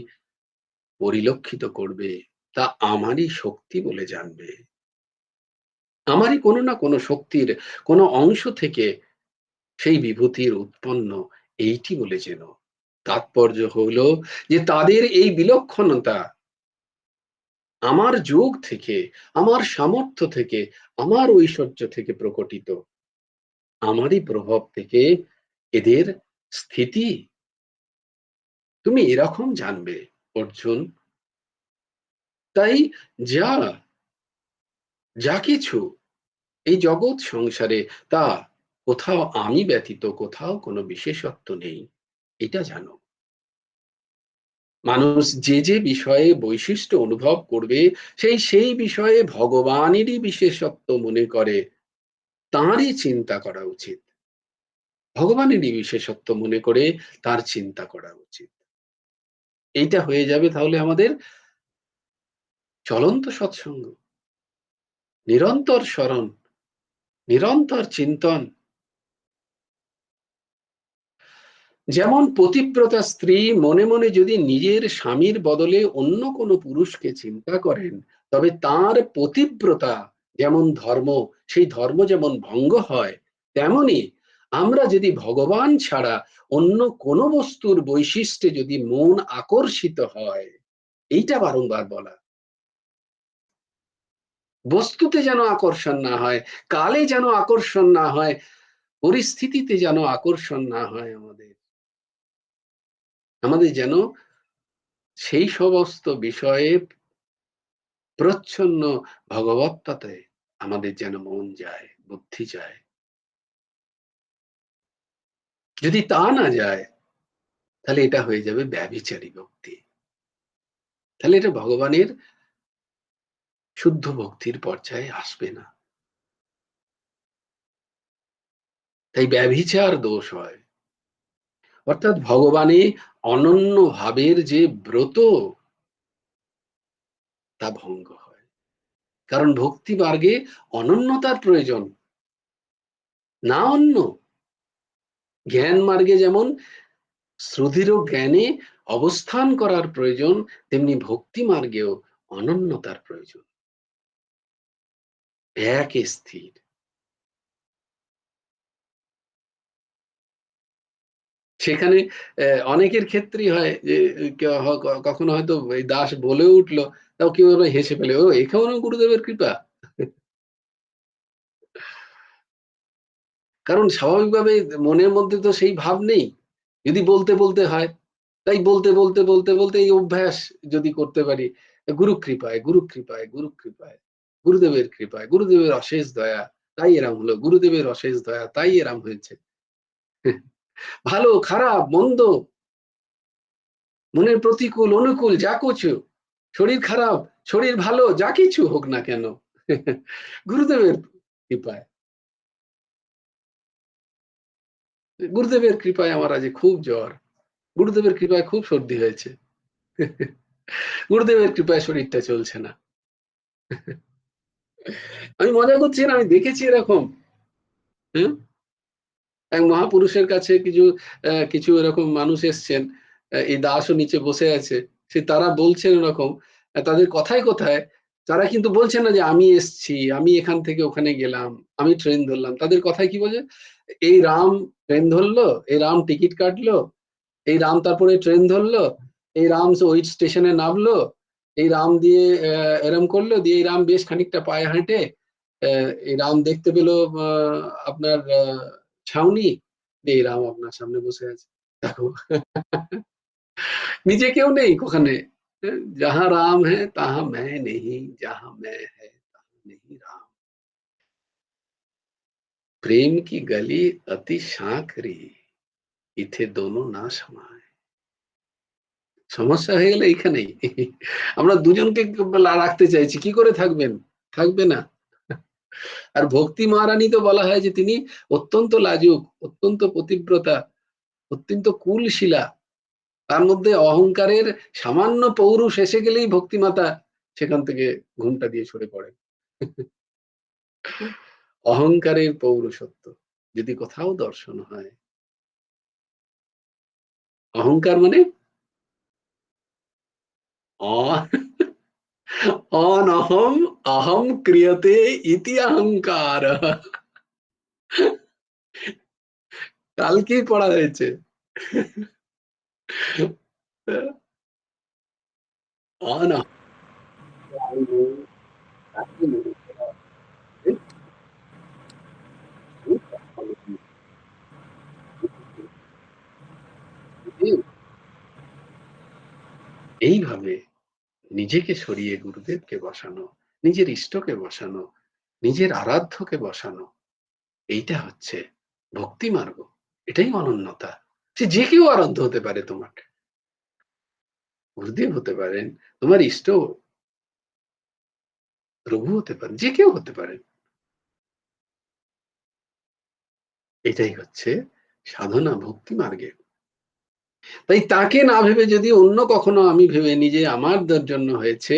পরিলক্ষিত করবে, তা আমারই শক্তি বলে জানবে, আমারই কোনো না কোনো শক্তির কোনো অংশ থেকে সেই বিভূতির উৎপন্ন, এইটি বলে যেন। তাৎপর্য হলো যে তাদের এই বিলক্ষণতা আমার যোগ থেকে, আমার সামর্থ্য থেকে, আমার ঐশ্বর্য থেকে প্রকটিত, আমারই প্রভাব থেকে এদের স্থিতি। তুমি এরকম জানবে অর্জুন। তাই যা যা কিছু এই জগৎ সংসারে, তা কোথাও আমি ব্যতীত কোথাও কোনো বিশেষত্ব নেই, এটা জানো। মানুষ যে যে বিষয়ে বৈশিষ্ট্য অনুভব করবে, সেই বিষয়ে ভগবানেরই বিশেষত্ব মনে করে তাঁরই চিন্তা করা উচিত। ভগবানেরই বিশেষত্ব মনে করে তার চিন্তা করা উচিত। এইটা হয়ে যাবে তাহলে আমাদের চলন্ত সৎসঙ্গ, নিরন্তর স্মরণ, নিরন্তর চিন্তন। যেমন পতিব্রতা স্ত্রী মনে মনে যদি নিজের স্বামীর বদলে অন্য কোনো পুরুষকে চিন্তা করেন, তবে তার পতিব্রতা যেমন ধর্ম, সেই ধর্ম যেমন ভঙ্গ হয়, তেমনি আমরা যদি ভগবান ছাড়া অন্য কোনো বস্তুর বৈশিষ্ট্যে যদি মন আকর্ষিত হয়, এইটা বারংবার বলা, বস্তুতে যেন আকর্ষণ না হয়, কালে যেন আকর্ষণ না হয়, পরিস্থিতিতে যেন আকর্ষণ না হয়, আমাদের আমাদের যেন সেই সমস্ত বিষয়ে প্রচ্ছন্ন ভগবত্তাতে আমাদের যেন মন যায়, বুদ্ধি যায়। যদি তা না যায়, তাহলে এটা হয়ে যাবে ব্যভিচারী ভক্তি, তাহলে এটা ভগবানের শুদ্ধ ভক্তির পর্যায়ে আসবে না। তাই ব্যভিচার দোষ হয়, অর্থাৎ ভগবানে অনন্য ভাবের যে ব্রত, তা ভঙ্গ হয়। কারণ ভক্তি মার্গে অনন্যতার প্রয়োজন, না অন্য। জ্ঞান মার্গে যেমন শ্রুতিরও জ্ঞানে অবস্থান করার প্রয়োজন, তেমনি ভক্তি মার্গেও অনন্যতার প্রয়োজন, এক স্থির। সেখানে অনেকের ক্ষেত্রেই হয় যে কখনো হয়তো এই দাস বলে উঠলো, তাও কেউ হেসে ফেলে, ও এখানেও গুরুদেবের কৃপা। কারণ স্বাভাবিকভাবে মনের মধ্যে তো সেই ভাব নেই, যদি বলতে বলতে হয়। তাই বলতে বলতে বলতে বলতে এই অভ্যাস যদি করতে পারি, গুরু কৃপায়, গুরু কৃপায়, গুরু কৃপায়, গুরুদেবের কৃপায়, গুরুদেবের অশেষ দয়া, তাই এরাম হলো, গুরুদেবের অশেষ দয়া, তাই এরাম হয়েছে। ভালো খারাপ মন্দ, মনের প্রতিকূল অনুকূল যা কিছু, শরীর খারাপ শরীর ভালো, যা কিছু হোক না কেন, গুরুদেবের কৃপায়, গুরুদেবের কৃপায় আমার আজ খুব জ্বর, গুরুদেবের কৃপায় খুব সর্দি হয়েছে, গুরুদেবের কৃপায় শরীরটা চলছে না। আমি মজা করছি না, আমি দেখেছি এরকম। হ্যাঁ, এক মহাপুরুষের কাছে কিছু কিছু এরকম মানুষ এসছেন, এই দাসও নিচে বসে আছে, সে তারা বলছেন এরকম, তাদের কথায় কথায় তারা কিন্তু বলছেন না যে আমি এসছি, আমি এখান থেকে ওখানে গেলাম, আমি ট্রেন ধরলাম। তাদের কথায় কি বলছে, এই রাম ট্রেন ধরলো, এই রাম টিকিট কাটলো, এই রাম তারপরে ট্রেন ধরলো, এই রাম ওই স্টেশনে নামলো, এই রাম দিয়ে এরম করলো, দিয়ে এই রাম বেশ খানিকটা পায়ে হেঁটে এই রাম দেখতে পেলো আপনার ছাউনি, দিয়ে এই রাম আপনার সামনে বসে আছে, দেখো। নিজে কেউ নেই ওখানে, যাহা রাম হ্যাঁ তাহা मैं नहीं, जहां मैं है तहां नहीं राम, प्रेम की गली अति सांकरी, इथे दोनों ना समाये। সমস্যা হয়ে গেলে এইখানেই, আমরা দুজনকে রাখতে চাইছি, কি করে থাকবেন, থাকবে না। আর ভক্তি মহারানী তো বলা হয় যে তিনি অত্যন্ত লাজুক, অত্যন্ত পতিব্রতা, অত্যন্ত কুলশীলা। তার মধ্যে অহংকারের সামান্য পৌরুষ এসে গেলেই ভক্তিমাতা সেখান থেকে ঘুমটা দিয়ে সরে পড়ে। অহংকারের পৌরুষত্ব যদি কোথাও দর্শন হয়, অহংকার মানে অনহম অহম ক্রিয়তে ইতি অহংকার। কালকেই পড়া হয়েছে। অনহম এইভাবে নিজেকে সরিয়ে গুরুদেবকে বসানো, নিজের ইষ্টকে বসানো, নিজের আরাধ্যকে বসানো, এইটা হচ্ছে ভক্তি মার্গ। এটাই অনন্যতা। সে যে কেউ আরাধ্য হতে পারে তোমার। গুরুদেব হতে পারেন, তোমার ইষ্ট প্রভু হতে পারেন, যে কেউ হতে পারেন। এটাই হচ্ছে সাধনা ভক্তি মার্গে। তাই তাকে না ভেবে যদি অন্য কখনো আমি ভেবে নিজে আমার জন্য হয়েছে,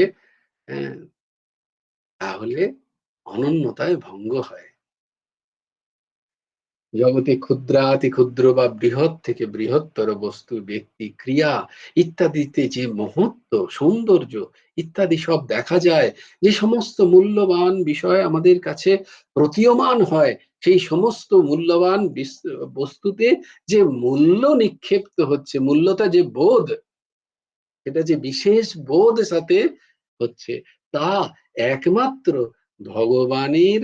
হ্যাঁ, তাহলে অনন্যতায় ভঙ্গ হয়। জগতে ক্ষুদ্রাতি ক্ষুদ্র বা বৃহৎ থেকে বৃহত্তর বস্তু, ব্যক্তি, ক্রিয়া ইত্যাদিতে যে মহত্ব, সৌন্দর্য ইত্যাদি সব দেখা যায়, যে সমস্ত মূল্যবান বিষয় আমাদের কাছে প্রতীয়মান হয়, সেই সমস্ত মূল্যবান বস্তুতে যে মূল্য নিক্ষেপ্ত হচ্ছে, মূল্যতা যে বোধ, এটা যে বিশেষ বোধ সাথে হচ্ছে, তা একমাত্র ভগবানের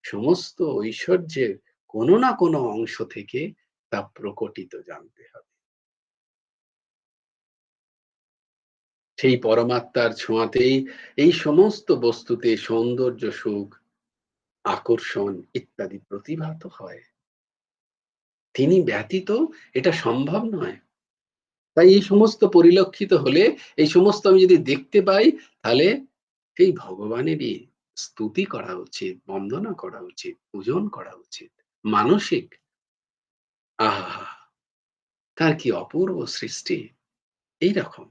সমস্ত ঐশ্বর্যের কোনো না কোনো অংশ থেকে তা প্রকটিত জানতে হবে। সেই পরমাত্মার ছোঁয়াতেই এই সমস্ত বস্তুতে সৌন্দর্য, সুখ, আকর্ষণ ইত্যাদি প্রতিভাত হয়। তিনি ব্যতীত এটা সম্ভব নয়। তাই এই সমস্ত পরিলক্ষিত হলে, এই সমস্ত আমি যদি দেখতে পাই, তাহলে সেই ভগবানেরই স্তুতি করা উচিত, বন্দনা করা উচিত, পূজন করা উচিত। মানসিক, আহা, তার কি অপূর্ব সৃষ্টি! এইরকম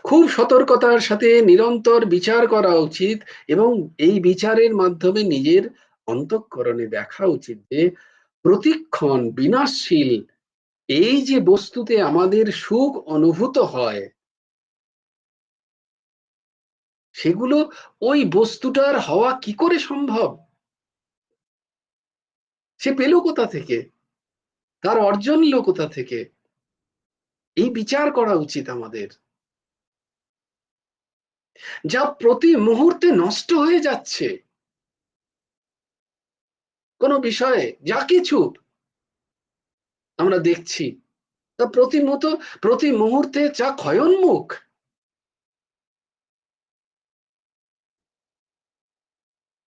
খুব সতর্কতার সাথে নিরন্তর বিচার করা উচিত, এবং এই বিচারের মাধ্যমে নিজের অন্তঃকরণে দেখা উচিত যে প্রতিক্ষণ বিনাশশীল এই যে বস্তুতে আমাদের সুখ অনুভূত হয়, সেগুলো ওই বস্তুটার হওয়া কি করে সম্ভব? সে পেল কোথা থেকে? তার অর্জন এলো কোথা থেকে? এই বিচার করা উচিত আমাদের। যা প্রতি মুহূর্তে নষ্ট হয়ে যাচ্ছে, কোন বিষয়ে যা কিছু আমরা দেখছি, তা প্রতি মুহূর্তে যা ক্ষয়োন্মুখ,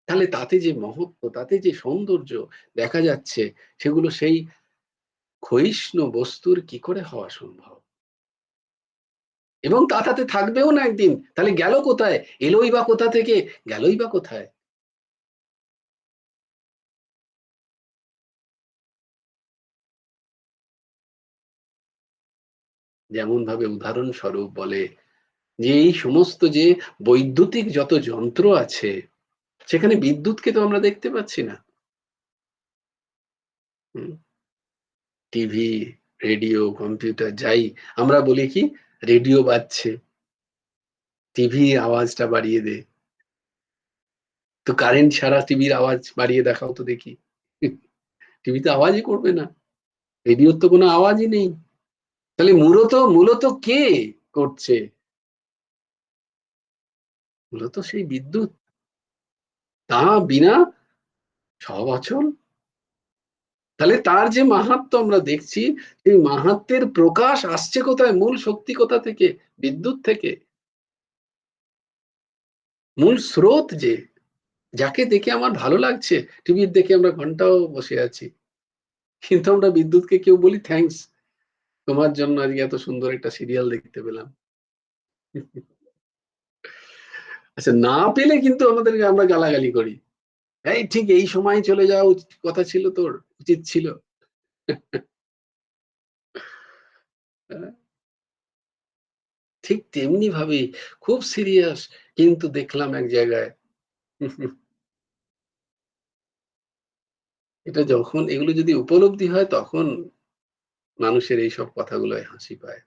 তাহলে তাতে যে মহত্ব, তাতে যে সৌন্দর্য দেখা যাচ্ছে, সেগুলো সেই ক্ষয়িষ্ণু বস্তুর কি করে হওয়া সম্ভব? এবং তা তাতে থাকবেও না একদিন। তাহলে গেল কোথায়? এলোই বা কোথা থেকে? গেলই বা কোথায়? যেমন ভাবে উদাহরণস্বরূপ বলে যে এই সমস্ত যে বৈদ্যুতিক যত যন্ত্র আছে, সেখানে বিদ্যুৎকে তো আমরা দেখতে পাচ্ছি না। টিভি, রেডিও, কম্পিউটার যাই আমরা বলি কি, রেডিও বাজছে, টিভি আওয়াজটা বাড়িয়ে দে। তো কারেন্ট ছাড়া টিভির আওয়াজ বাড়িয়ে দেখাও তো দেখি। টিভি তো আওয়াজই করবে না, রেডিওর তো কোনো আওয়াজই নেই। তাহলে মূলত কে করছে? মূলত সেই বিদ্যুৎ। তা বিনা সব অচল। তাহলে তার যে মাহাত্ম্য আমরা দেখছি, সেই মাহাত্ম্যের প্রকাশ আসছে কোথায়? মূল শক্তি কোথা থেকে? বিদ্যুৎ থেকে। মূল স্রোত যে, যাকে দেখে আমার ভালো লাগছে, টিভির দেখে আমরা ঘন্টাও বসে আছি, কিন্তু আমরা বিদ্যুৎকে কেউ বলি থ্যাংকস, তোমার জন্য আজকে এত সুন্দর একটা সিরিয়াল দেখতে পেলাম। আচ্ছা, না পেলে কিন্তু আমাদেরকে আমরা গালাগালি করি, এই ঠিক এই সময় চলে যাওয়া কথা ছিল, তোর উচিত ছিল। ঠিক তেমনি ভাবে খুব সিরিয়াস, কিন্তু দেখলাম এক জায়গায়, এটা যখন এগুলো যদি উপলব্ধি হয়, তখন মানুষের এইসব কথাগুলোয় হাসি পায়।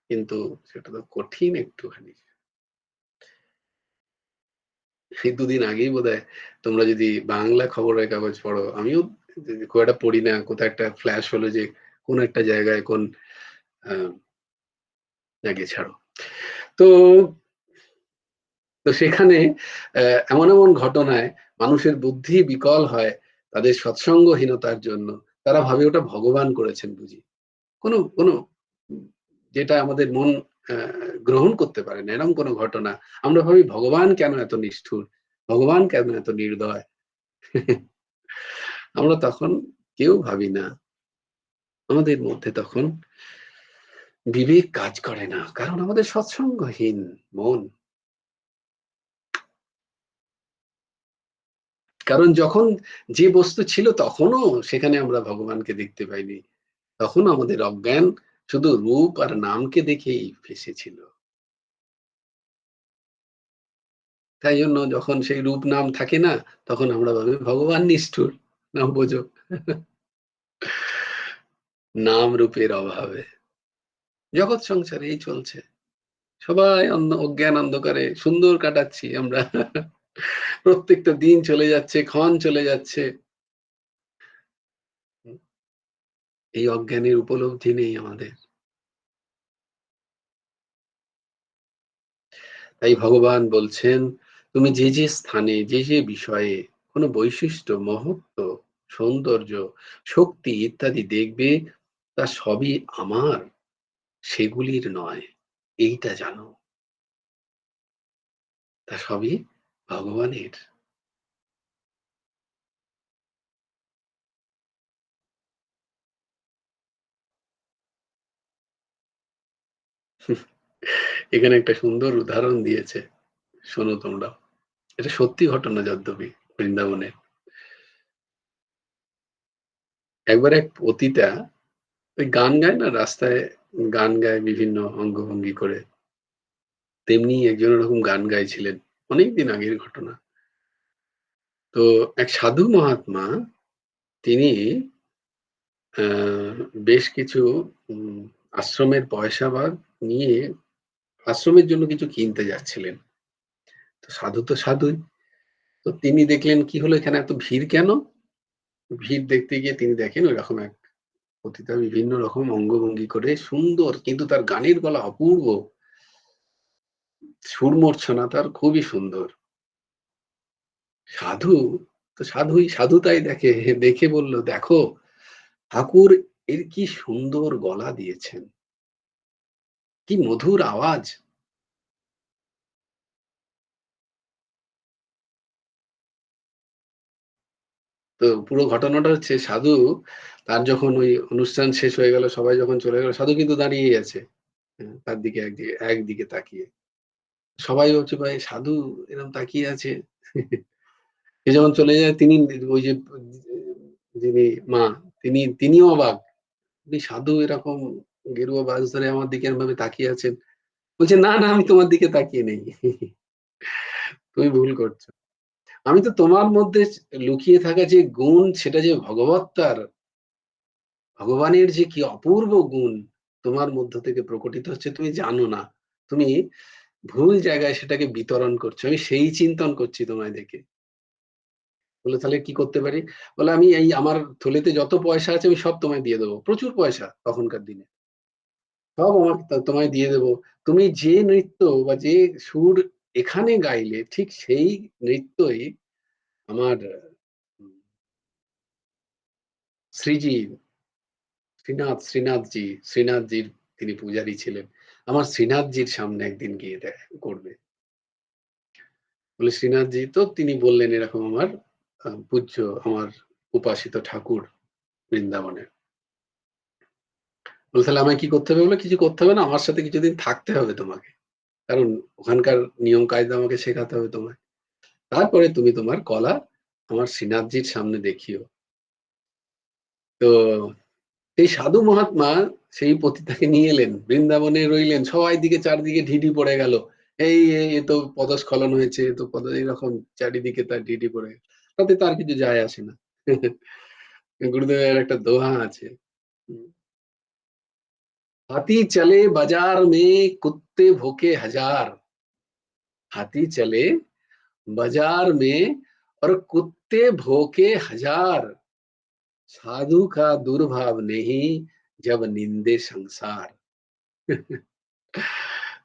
কিন্তু সেটা তো কঠিন একটুখানি। এই দুদিন আগেই বোধহয় তোমরা যদি বাংলা খবরের কাগজ পড়ো, আমিও খুব একটা পড়ি না, কোথাও একটা ফ্ল্যাশ হলো যে কোন একটা জায়গায় কোন আগে ছাড়ো। তো তো সেখানে এমন এমন ঘটনায় মানুষের বুদ্ধি বিকল হয় তাদের সৎসঙ্গহীনতার জন্য। তারা ভাবে ওটা ভগবান করেছেন বুঝি। কোনো কোনো যেটা আমাদের মন গ্রহণ করতে পারে না এরকম কোনো ঘটনা। আমরা ভাবি ভগবান কেন এত নিষ্ঠুর? ভগবান কেন এত নির্দয়? আমরা তখন কেউ ভাবি না। আমাদের মধ্যে তখন বিবেক কাজ করে না। কারণ আমাদের সৎসঙ্গহীন মন। কারণ যখন যে বস্তু ছিল তখনও সেখানে আমরা ভগবানকে দেখতে পাইনি। তখন আমাদের অজ্ঞান শুধু রূপ আর নামকে দেখেই ফেঁসেছিল। তাই জন্য যখন সেই রূপ নাম থাকে না, তখন আমরা ভাবি ভগবান নিষ্ঠুর। নাও বোঝো। নাম রূপের অভাবে জগৎ সংসারে এই চলছে। সবাই অজ্ঞান অন্ধকারে সুন্দর কাটাচ্ছি আমরা। প্রত্যেকটা দিন চলে যাচ্ছে, ক্ষণ চলে যাচ্ছে। এই অজ্ঞানের উপলব্ধি নেই আমাদের। তাই ভগবান বলছেন, তুমি যে যে স্থানে যে যে বিষয়ে কোনো বৈশিষ্ট্য, মহত্ব, সৌন্দর্য, শক্তি ইত্যাদি দেখবে তা সবই আমার, সেগুলির নয়। এইটা জানো, তা সবই ভগবানের। এখানে একটা সুন্দর উদাহরণ দিয়েছে, শোনো তোমরা। এটা সত্যি ঘটনা যদ্যপি বৃন্দাবনে। একবার এক পতিতা ওই গান গায় না রাস্তায়, গান গায় বিভিন্ন অঙ্গভঙ্গি করে, তেমনি একজন ওরকম গান গাইছিলেন। অনেকদিন আগের ঘটনা। তো এক সাধু মহাত্মা তিনি বেশ কিছু উম আশ্রমের পয়সা ভাগ নিয়ে আশ্রমের জন্য কিছু কিনতে যাচ্ছিলেন। তো সাধু তো সাধুই। তো তিনি দেখলেন কি হলো এখানে এত ভিড় কেন? ভিড় দেখতে গিয়ে তিনি দেখেন ঐরকম এক পতিতা বিভিন্ন রকম অঙ্গভঙ্গি করে সুন্দর, কিন্তু তার গানের গলা অপূর্ব। সুর মূর্ছনা তার খুবই সুন্দর। সাধু তো সাধু তাই দেখে, দেখে বলল, "দেখো ঠাকুর এর কি সুন্দর গলা দিয়েছেন। কি মধুর আওয়াজ।" তো পুরো ঘটনাটা হচ্ছে সাধু তার যখন ওই অনুষ্ঠান শেষ হয়ে গেল, সবাই যখন চলে গেল, সাধু কিন্তু দাঁড়িয়েই আছে। তার দিকে একদিকে তাকিয়ে। সবাই ভাবছে ভাই সাধু এরকম তাকিয়ে আছে। সে যখন চলে যায় তিনি ওই যে যিনি মা তিনিও অবাক। উনি সাধু এরকম গেরুয়া বাস ধরে আমার দিকে এরমভাবে তাকিয়ে আছেন। বলছে, "না, না আমি তোমার দিকে তাকিয়ে নেই। তুমি ভুল করছো। আমি তো তোমার মধ্যে লুকিয়ে থাকা যে গুণ সেটা যে ভগবত্তার, ভগবানের যে কি অপূর্ব গুণ তোমার মধ্য থেকে প্রকটিত হচ্ছে তুমি জানো না। তুমি ভুল জায়গায় সেটাকে বিতরণ করছো। আমি সেই চিন্তন করছি তোমায় দেখে।" বললো, "তাহলে কি করতে পারি?" বললো, "আমি এই আমার থলেতে যত পয়সা আছে আমি সব তোমায় দিয়ে দেব। প্রচুর পয়সা তখনকার দিনে। সব আমার তোমায় দিয়ে দেব। তুমি যে নৃত্য বা যে সুর এখানে গাইলে ঠিক সেই নৃত্যই আমার উম শ্রীজি শ্রীনাথজির তিনি পূজারী ছিলেন। আমার শ্রীনাথজির সামনে একদিন গিয়ে করবে।" বলে, "শ্রীনাথজি তো?" তিনি বললেন, "এরকম আমার পূজ্য আমার উপাসিত ঠাকুর বৃন্দাবনের।" বলে, "তাহলে আমায় কি করতে হবে?" বলল, "কিছু করতে হবে না। আমার সাথে কিছুদিন থাকতে হবে তোমাকে। কারণ ওখানকার নিয়ম কায়দা আমাকে শেখাতে হবে তোমায়। তারপরে তুমি তোমার কলা আমার শ্রীনাথজির সামনে দেখিও।" তো সেই সাধু মহাত্মা সেই পতিতাকে নিয়ে এলেন। বৃন্দাবনে রইলেন। সবাই দিকে চারদিকে ঢিঢি পড়ে গেল। এ তো পদস্খলন হয়েছে, এ তো এইরকম চারিদিকে তার ঢিঢি পড়ে গেল। তাতে তার কিছু যায় আসে না। গুরুদেবের একটা দোহা আছে। হুম, हाथी चले बाजार में कुत्ते भूखे हजार। हाथी चले बाजार में और कुत्ते भूखे हजार। साधु का दुर्भाव नहीं जब निंदे संसार।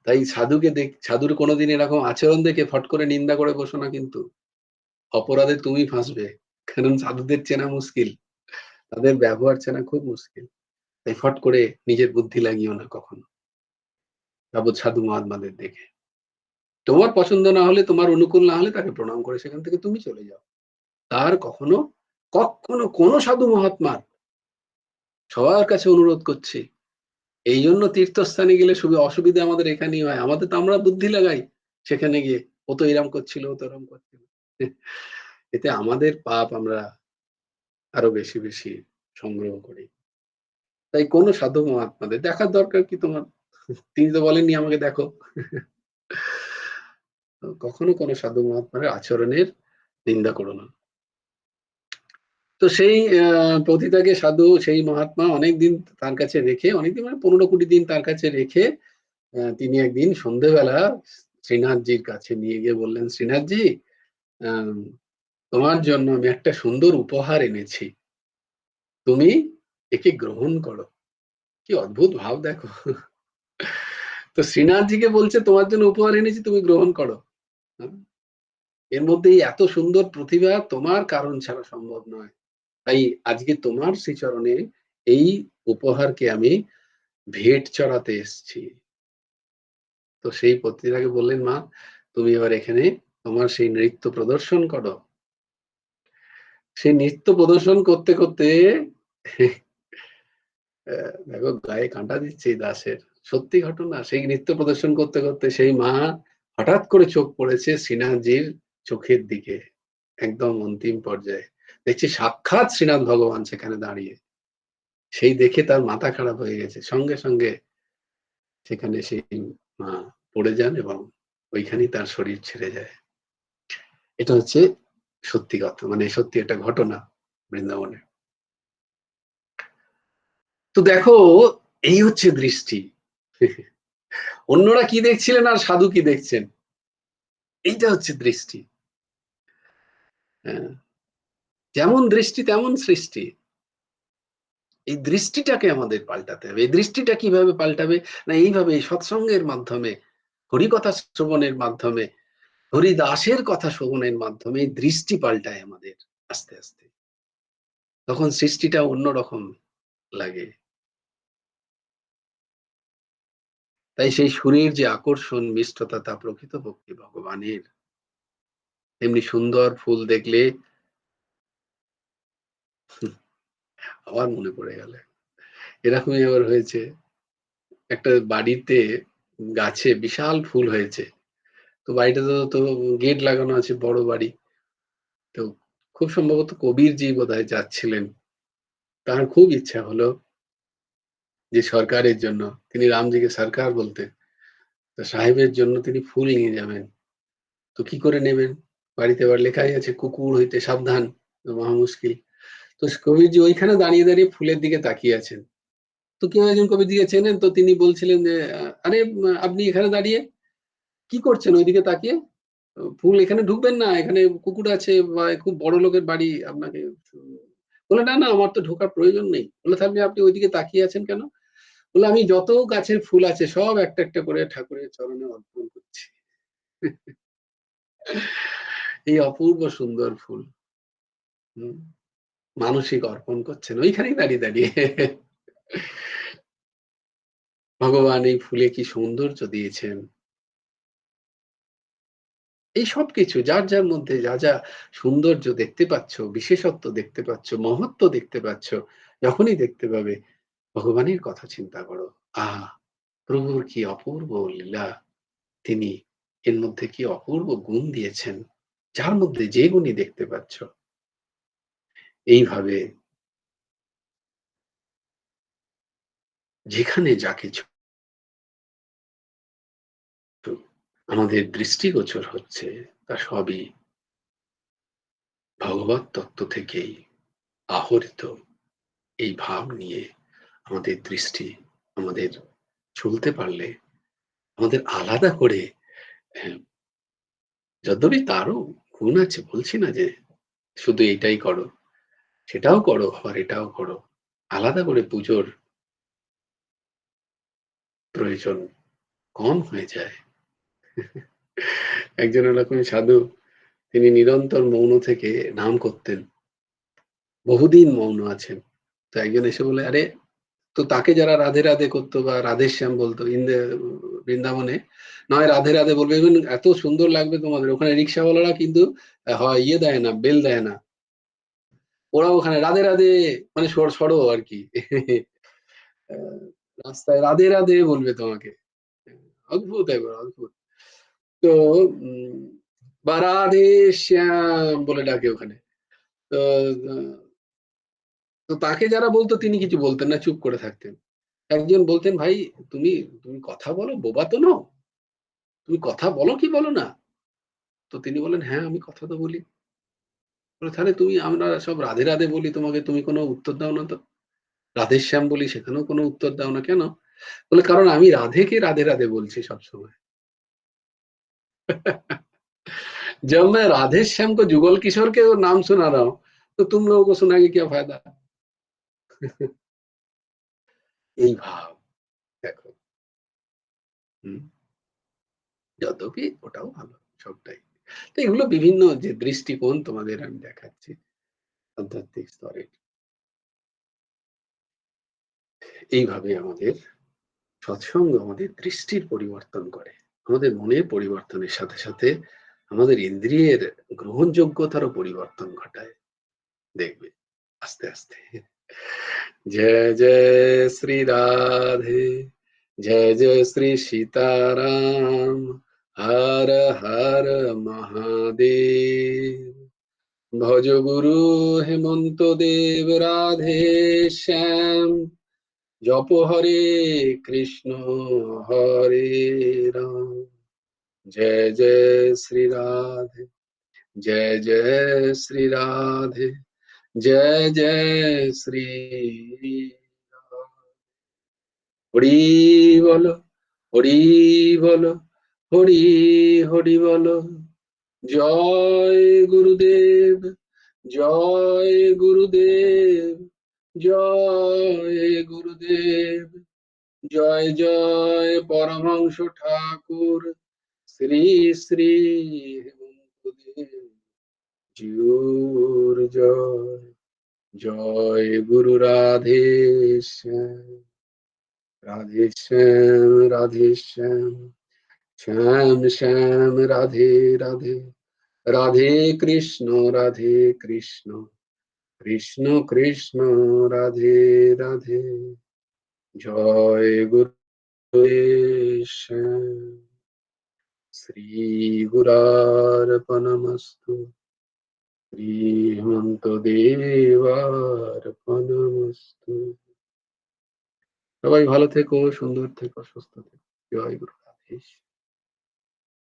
তাই সাধুর কোনোদিন এরকম আচরণ দেখে ফট করে নিন্দা করে বসো না, কিন্তু অপরাধে তুমি ফাঁসবে। কারণ সাধুদের চেনা মুশকিল, তাদের ব্যবহার চেনা খুব মুশকিল। তাই ফট করে নিজের বুদ্ধি লাগিও না কখনো যাবৎ সাধু মহাত্মাদের দেখে। তোমার পছন্দ না হলে, তোমার অনুকূল না হলে তাকে প্রণাম করে সেখান থেকে তুমি চলে যাও। তার কখনো কখনো কোনো সাধু মহাত্মার, সবার কাছে অনুরোধ করছি, এই জন্য তীর্থস্থানে গেলে শুধু অসুবিধা আমাদের এখানেই হয়। আমাদের তো আমরা বুদ্ধি লাগাই সেখানে গিয়ে, ও তো এরম করছিল, ও তো এরম করছিল। এতে আমাদের পাপ আমরা আরো বেশি বেশি সংগ্রহ করি। তাই কোন সাধু মহাত্মাদের দেখার দরকার কি তোমার? তিনি তো বলেননি আমাকে দেখো। কখনো কোনো সাধু মহাত্মার আচরণের নিন্দা করো না। তো সেই পতিতাকে সাধু, সেই মহাত্মা অনেকদিন তার কাছে রেখে, অনেকদিন মানে 15-20 দিন তার কাছে রেখে তিনি একদিন সন্ধ্যেবেলা শ্রীনাথজির কাছে নিয়ে গিয়ে বললেন, শ্রীনাথজি, আহ তোমার জন্য আমি একটা সুন্দর উপহার এনেছি, তুমি একে গ্রহণ করো। কি অদ্ভুত ভাব দেখো। তো শ্রীনাথজিকে বলছে তোমার জন্য উপহার এনেছি, তুমি গ্রহণ করো। এর মধ্যে এত সুন্দর প্রতিভা তোমার কারণ ছাড়া সম্ভব নয়। তাই আজকে তোমার শ্রীচরণে এই উপহারকে আমি ভেট চড়াতে এসেছি। তো সেই পত্নীটাকে বললেন, মা তুমি এবার এখানে তোমার সেই নৃত্য প্রদর্শন করো। সেই নৃত্য প্রদর্শন করতে করতে দেখো গায়ে কাঁটা দিচ্ছে এই দাসের, সত্যি ঘটনা। সেই নৃত্য প্রদর্শন করতে করতে সেই মা হঠাৎ করে চোখ পড়েছে শ্রীনাথজির চোখের দিকে, একদম অন্তিম পর্যায়ে দেখছি সাক্ষাৎ শ্রীনাথ ভগবান সেখানে দাঁড়িয়ে। সেই দেখে তার মাথা খারাপ হয়ে গেছে, সঙ্গে সঙ্গে সেখানে সেই মা পড়ে যান এবং ওইখানেই তার শরীর ছেড়ে যায়। এটা হচ্ছে সত্যি কথা, মানে সত্যি একটা ঘটনা বৃন্দাবনে। তো দেখো, এই হচ্ছে দৃষ্টি। অন্যরা কি দেখছিলেন আর সাধু কি দেখছেন, এইটা হচ্ছে দৃষ্টি। হ্যাঁ, যেমন দৃষ্টি তেমন সৃষ্টি। এই দৃষ্টিটাকে আমাদের পাল্টাতে হবে। এই দৃষ্টিটা কিভাবে পাল্টাবে? না এইভাবে, এই সৎসঙ্গের মাধ্যমে, হরিকথা শ্রবণের মাধ্যমে, হরিদাসের কথা শ্রবণের মাধ্যমে এই দৃষ্টি পাল্টায় আমাদের আস্তে আস্তে। তখন সৃষ্টিটা অন্যরকম লাগে। তাই সেই সুরের যে আকর্ষণ, মিষ্টতা, তা প্রকৃত ভক্তি ভগবানের। তেমনি সুন্দর ফুল দেখলে আবার মনে পড়ে গেল, এরকমই আবার হয়েছে। একটা বাড়িতে গাছে বিশাল ফুল হয়েছে। তো বাড়িটাতে তো গেট লাগানো আছে, বড় বাড়ি। তো খুব সম্ভবত কবিরজি বোধহয় যাচ্ছিলেন। তার খুব ইচ্ছা হলো যে সরকারের জন্য, তিনি রামজিকে সরকার বলতেন, তো সাহেবের জন্য তিনি ফুল নিয়ে যাবেন। তো কি করে নেবেন? বাড়িতে আবার লেখাই আছে কুকুর হইতে সাবধান, মহা মুশকিল। তো কবিরজি ওইখানে দাঁড়িয়ে দাঁড়িয়ে ফুলের দিকে তাকিয়ে আছেন। তো কেউ একজন কবিরজিকে চেনেন, তো তিনি বলছিলেন যে, আরে আপনি এখানে দাঁড়িয়ে কি করছেন ওইদিকে তাকিয়ে? ফুল এখানে ঢুকবেন না, এখানে কুকুর আছে বা খুব বড় লোকের বাড়ি, আপনাকে বলে, না না আমার তো ঢোকার প্রয়োজন নেই। বলে, তাহলে আপনি ওইদিকে তাকিয়ে আছেন কেন? বলে, আমি যত গাছের ফুল আছে সব একটা একটা করে ঠাকুরের চরণে অর্পণ করছি। এই অপূর্ব সুন্দর ফুল মানসিক অর্পণ করছেন ওইখানেই দাঁড়িয়ে দাঁড়িয়ে। ভগবান এই ফুলে কি সৌন্দর্য দিয়েছেন। এই সব কিছু যার যার মধ্যে যা যা সৌন্দর্য দেখতে পাচ্ছ, বিশেষত্ব দেখতে পাচ্ছ, মহত্ব দেখতে পাচ্ছ, যখনই দেখতে পাবে ভগবানের কথা চিন্তা করো। আহা, প্রভুর কি অপূর্ব লীলা, তিনি এর মধ্যে কি অপূর্ব গুণ দিয়েছেন, যার মধ্যে যে গুণই দেখতে পাচ্ছ। এইভাবে যেখানে যা কিছু আমাদের দৃষ্টিগোচর হচ্ছে, তা সবই ভগবত তত্ত্ব থেকেই আহরিত। এই ভাব নিয়ে আমাদের দৃষ্টি, আমাদের চলতে পারলে আমাদের আলাদা করে, হ্যাঁ, যদ্যপি তারও গুণ আছে, বলছি না যে শুধু এইটাই করো, সেটাও করো আবার এটাও করো, আলাদা করে পুজোর প্রয়োজন কম হয়ে যায়। একজন এরকম সাধু, তিনি নিরন্তর মৌন থেকে নাম করতেন, বহুদিন মৌন আছেন। তো একজন এসে বলে, আরে, তো তাকে যারা রাধে রাধে করতো বা রাধেশ্যাম বলতো বৃন্দাবনে, নয় রাধে রাধে বলবে, even এত সুন্দর লাগবে তোমাদের, ওখানে রিক্সাওয়ালারা কিন্তু হয় ইয়ে দেয় না, বেল দেয় না, ওরা ওখানে রাধে রাধে মানে সরো আর কি। আহ, রাস্তায় রাধে রাধে বলবে তোমাকে। অদ্ভুত, একবার অদ্ভুত। তো উম, বা রাধে শ্যাম বলে ডাকে ওখানে। তো তো তাকে যারা বলতো তিনি কিছু বলতেন না, চুপ করে থাকতেন। একজন বলতেন, ভাই তুমি তুমি কথা বলো, বোবা তো নও, তুমি কথা বলো কি বলো না? তো তিনি বলেন, হ্যাঁ আমি কথা তো বলি। বলে, তাহলে তুমি, আমরা সব রাধে রাধে বলি তোমাকে, তুমি কোনো উত্তর দাও না তো? রাধেশ্যাম বলি, সেখানেও কোনো উত্তর দাও না কেন? বলে, কারণ আমি রাধেকে রাধে রাধে বলছি সবসময়। जब मैं राधे श्याम को जुगल किशोर के नाम सुना रहा हूँ, तो तुम लोगों को सुना के क्या फायदा? এই ভাব দেখো। হুম, যদ্যপি ওটাও ভালো, সবটাই। তো এগুলো বিভিন্ন যে দৃষ্টিকোণ তোমাদের আমি দেখাচ্ছি আধ্যাত্মিক স্তরে, এইভাবে আমাদের সৎসঙ্গ আমাদের দৃষ্টির পরিবর্তন করে, আমাদের মনের পরিবর্তনের সাথে সাথে আমাদের ইন্দ্রিয়ের গ্রহণযোগ্যতারও পরিবর্তন ঘটায়, দেখবে আস্তে আস্তে। जय जय श्री राधे, जय जय श्री सीताराम, हर हर महादेव। भज गुरु हेमंत देव राधे श्याम, जप हरे राम। जय जय श्री राधे, जय जय श्री राधे, जय जय श्री राम। হরি বল, হরি বল, হরি হরি বল। জয় গুরুদেব, জয় গুরুদেব, জয় গুরুদেব। জয় জয় পরমহংস ঠাকুর শ্রী শ্রী হেমন্ত দেব জিউর জয়। জয় গুরু রাধে শ্যাম, রাধে শ্যাম, রাধে শ্যাম, শ্যাম শ্যাম রাধে রাধে, রাধে কৃষ্ণ, রাধে কৃষ্ণ, কৃষ্ণ কৃষ্ণ, রাধে রাধে। জয় গুরু শ্যাম। শ্রী গুরার্পণমস্তু, শ্রী হেমন্ত দেবার্পণমস্তু। সবাই ভালো থেকো, সুন্দর থেকো, সুস্থ থেকো। জয় গুরু রাধেশ।